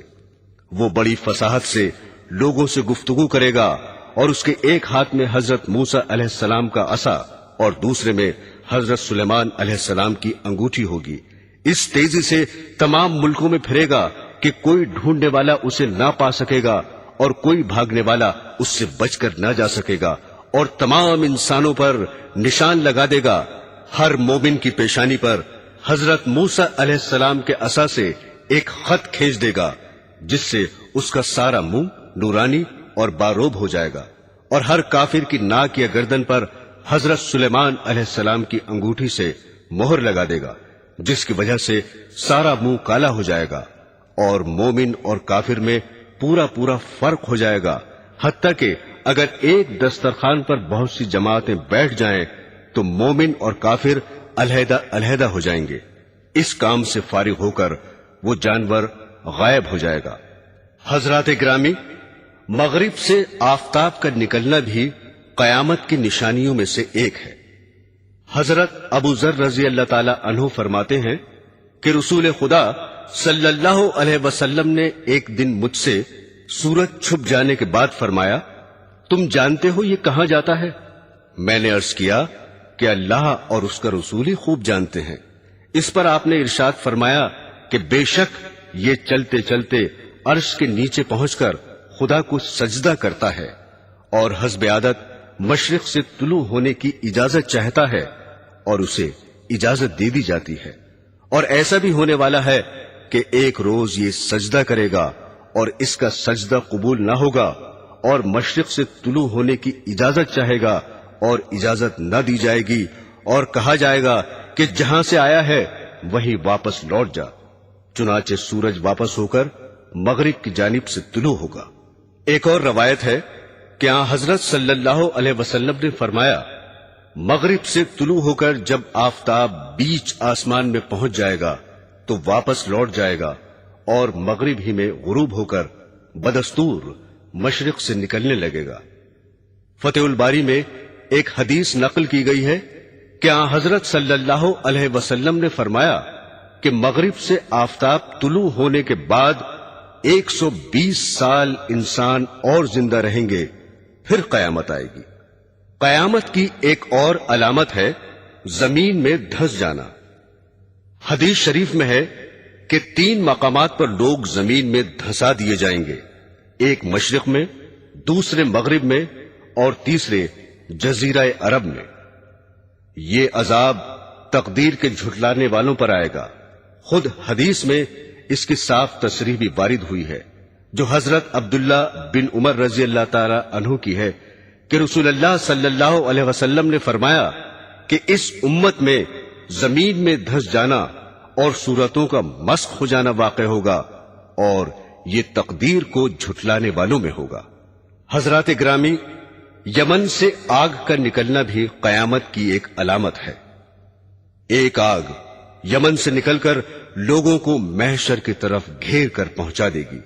وہ بڑی فصاحت سے لوگوں سے گفتگو کرے گا، اور اس کے ایک ہاتھ میں حضرت موسیٰ علیہ السلام کا عصا اور دوسرے میں حضرت سلیمان علیہ السلام کی انگوٹھی ہوگی۔ اس تیزی سے تمام ملکوں میں پھرے گا کہ کوئی ڈھونڈنے والا اسے نہ پا سکے گا اور کوئی بھاگنے والا اس سے بچ کر نہ جا سکے گا، اور تمام انسانوں پر نشان لگا دے گا۔ ہر مومن کی پیشانی پر حضرت موسیٰ علیہ السلام کے عصا سے ایک خط کھینچ دے گا جس سے اس کا سارا منہ نورانی اور باروب ہو جائے گا، اور ہر کافر کی ناک یا گردن پر حضرت سلیمان علیہ السلام کی انگوٹھی سے مہر لگا دے گا، جس کی وجہ سے سارا منہ کالا ہو جائے گا، اور مومن اور کافر میں پورا پورا فرق ہو جائے گا، حتیٰ کہ اگر ایک دسترخوان پر بہت سی جماعتیں بیٹھ جائیں تو مومن اور کافر علیحدہ علیحدہ ہو جائیں گے۔ اس کام سے فارغ ہو کر وہ جانور غائب ہو جائے گا۔ حضرات گرامی، مغرب سے آفتاب کا نکلنا بھی قیامت کی نشانیوں میں سے ایک ہے۔ حضرت ابو ذر رضی اللہ تعالی عنہ فرماتے ہیں کہ رسول خدا صلی اللہ علیہ وسلم نے ایک دن مجھ سے سورج چھپ جانے کے بعد فرمایا، تم جانتے ہو یہ کہاں جاتا ہے؟ میں نے عرض کیا کہ اللہ اور اس کا رسول ہی خوب جانتے ہیں۔ اس پر آپ نے ارشاد فرمایا کہ بے شک یہ چلتے چلتے عرش کے نیچے پہنچ کر خدا کو سجدہ کرتا ہے، اور حسب عادت مشرق سے طلوع ہونے کی اجازت چاہتا ہے، اور اسے اجازت دے دی جاتی ہے، اور ایسا بھی ہونے والا ہے کہ ایک روز یہ سجدہ کرے گا اور اس کا سجدہ قبول نہ ہوگا، اور مشرق سے طلوع ہونے کی اجازت چاہے گا اور اجازت نہ دی جائے گی، اور کہا جائے گا کہ جہاں سے آیا ہے وہیں واپس لوٹ جا۔ چنانچہ سورج واپس ہو کر مغرب کی جانب سے طلوع ہوگا۔ ایک اور روایت ہے کہ حضرت صلی اللہ علیہ وسلم نے فرمایا، مغرب سے طلوع ہو کر جب آفتاب بیچ آسمان میں پہنچ جائے گا تو واپس لوٹ جائے گا، اور مغرب ہی میں غروب ہو کر بدستور مشرق سے نکلنے لگے گا۔ فتح الباری میں ایک حدیث نقل کی گئی ہے کہ حضرت صلی اللہ علیہ وسلم نے فرمایا کہ مغرب سے آفتاب طلوع ہونے کے بعد 120 سال انسان اور زندہ رہیں گے، پھر قیامت آئے گی۔ قیامت کی ایک اور علامت ہے زمین میں دھس جانا۔ حدیث شریف میں ہے کہ 3 مقامات پر لوگ زمین میں دھسا دیے جائیں گے، ایک مشرق میں، دوسرے مغرب میں، اور تیسرے جزیرہ عرب میں۔ یہ عذاب تقدیر کے جھٹلانے والوں پر آئے گا۔ خود حدیث میں اس کی صاف تصریح بھی وارد ہوئی ہے، جو حضرت عبداللہ بن عمر رضی اللہ تعالی عنہ کی ہے کہ رسول اللہ صلی اللہ علیہ وسلم نے فرمایا کہ اس امت میں زمین میں دھس جانا اور صورتوں کا مسخ ہو جانا واقع ہوگا، اور یہ تقدیر کو جھٹلانے والوں میں ہوگا۔ حضرات گرامی، یمن سے آگ کا نکلنا بھی قیامت کی ایک علامت ہے۔ ایک آگ یمن سے نکل کر لوگوں کو محشر کی طرف گھیر کر پہنچا دے گی۔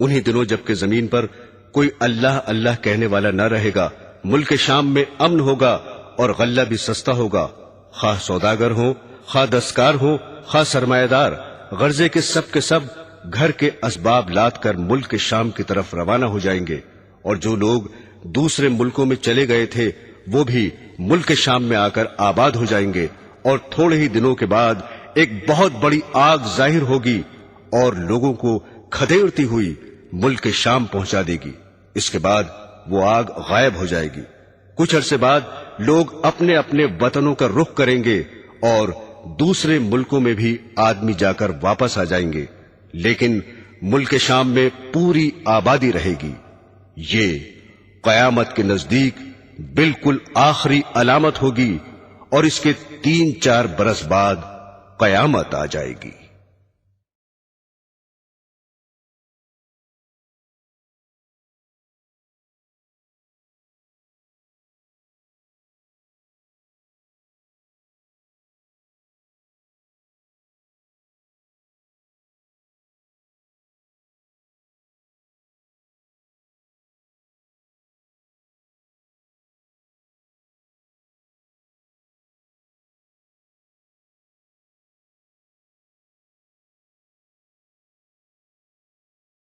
انہی دنوں جبکہ زمین پر کوئی اللہ اللہ کہنے والا نہ رہے گا، ملک شام میں امن ہوگا اور غلہ بھی سستا ہوگا، خواہ سوداگر ہوں، خواہ دستکار ہوں، خواہ سرمایہ دار، غرضے کے سب گھر کے اسباب لاد کر ملک شام کی طرف روانہ ہو جائیں گے، اور جو لوگ دوسرے ملکوں میں چلے گئے تھے وہ بھی ملک شام میں آ کر آباد ہو جائیں گے، اور تھوڑے ہی دنوں کے بعد ایک بہت بڑی آگ ظاہر ہوگی اور لوگوں کو کھدیڑتی ہوئی ملک شام پہنچا دے گی۔ اس کے بعد وہ آگ غائب ہو جائے گی۔ کچھ عرصے بعد لوگ اپنے اپنے وطنوں کا رخ کریں گے اور دوسرے ملکوں میں بھی آدمی جا کر واپس آ جائیں گے، لیکن ملک شام میں پوری آبادی رہے گی۔ یہ قیامت کے نزدیک بالکل آخری علامت ہوگی، اور اس کے 3-4 برس بعد قیامت آ جائے گی۔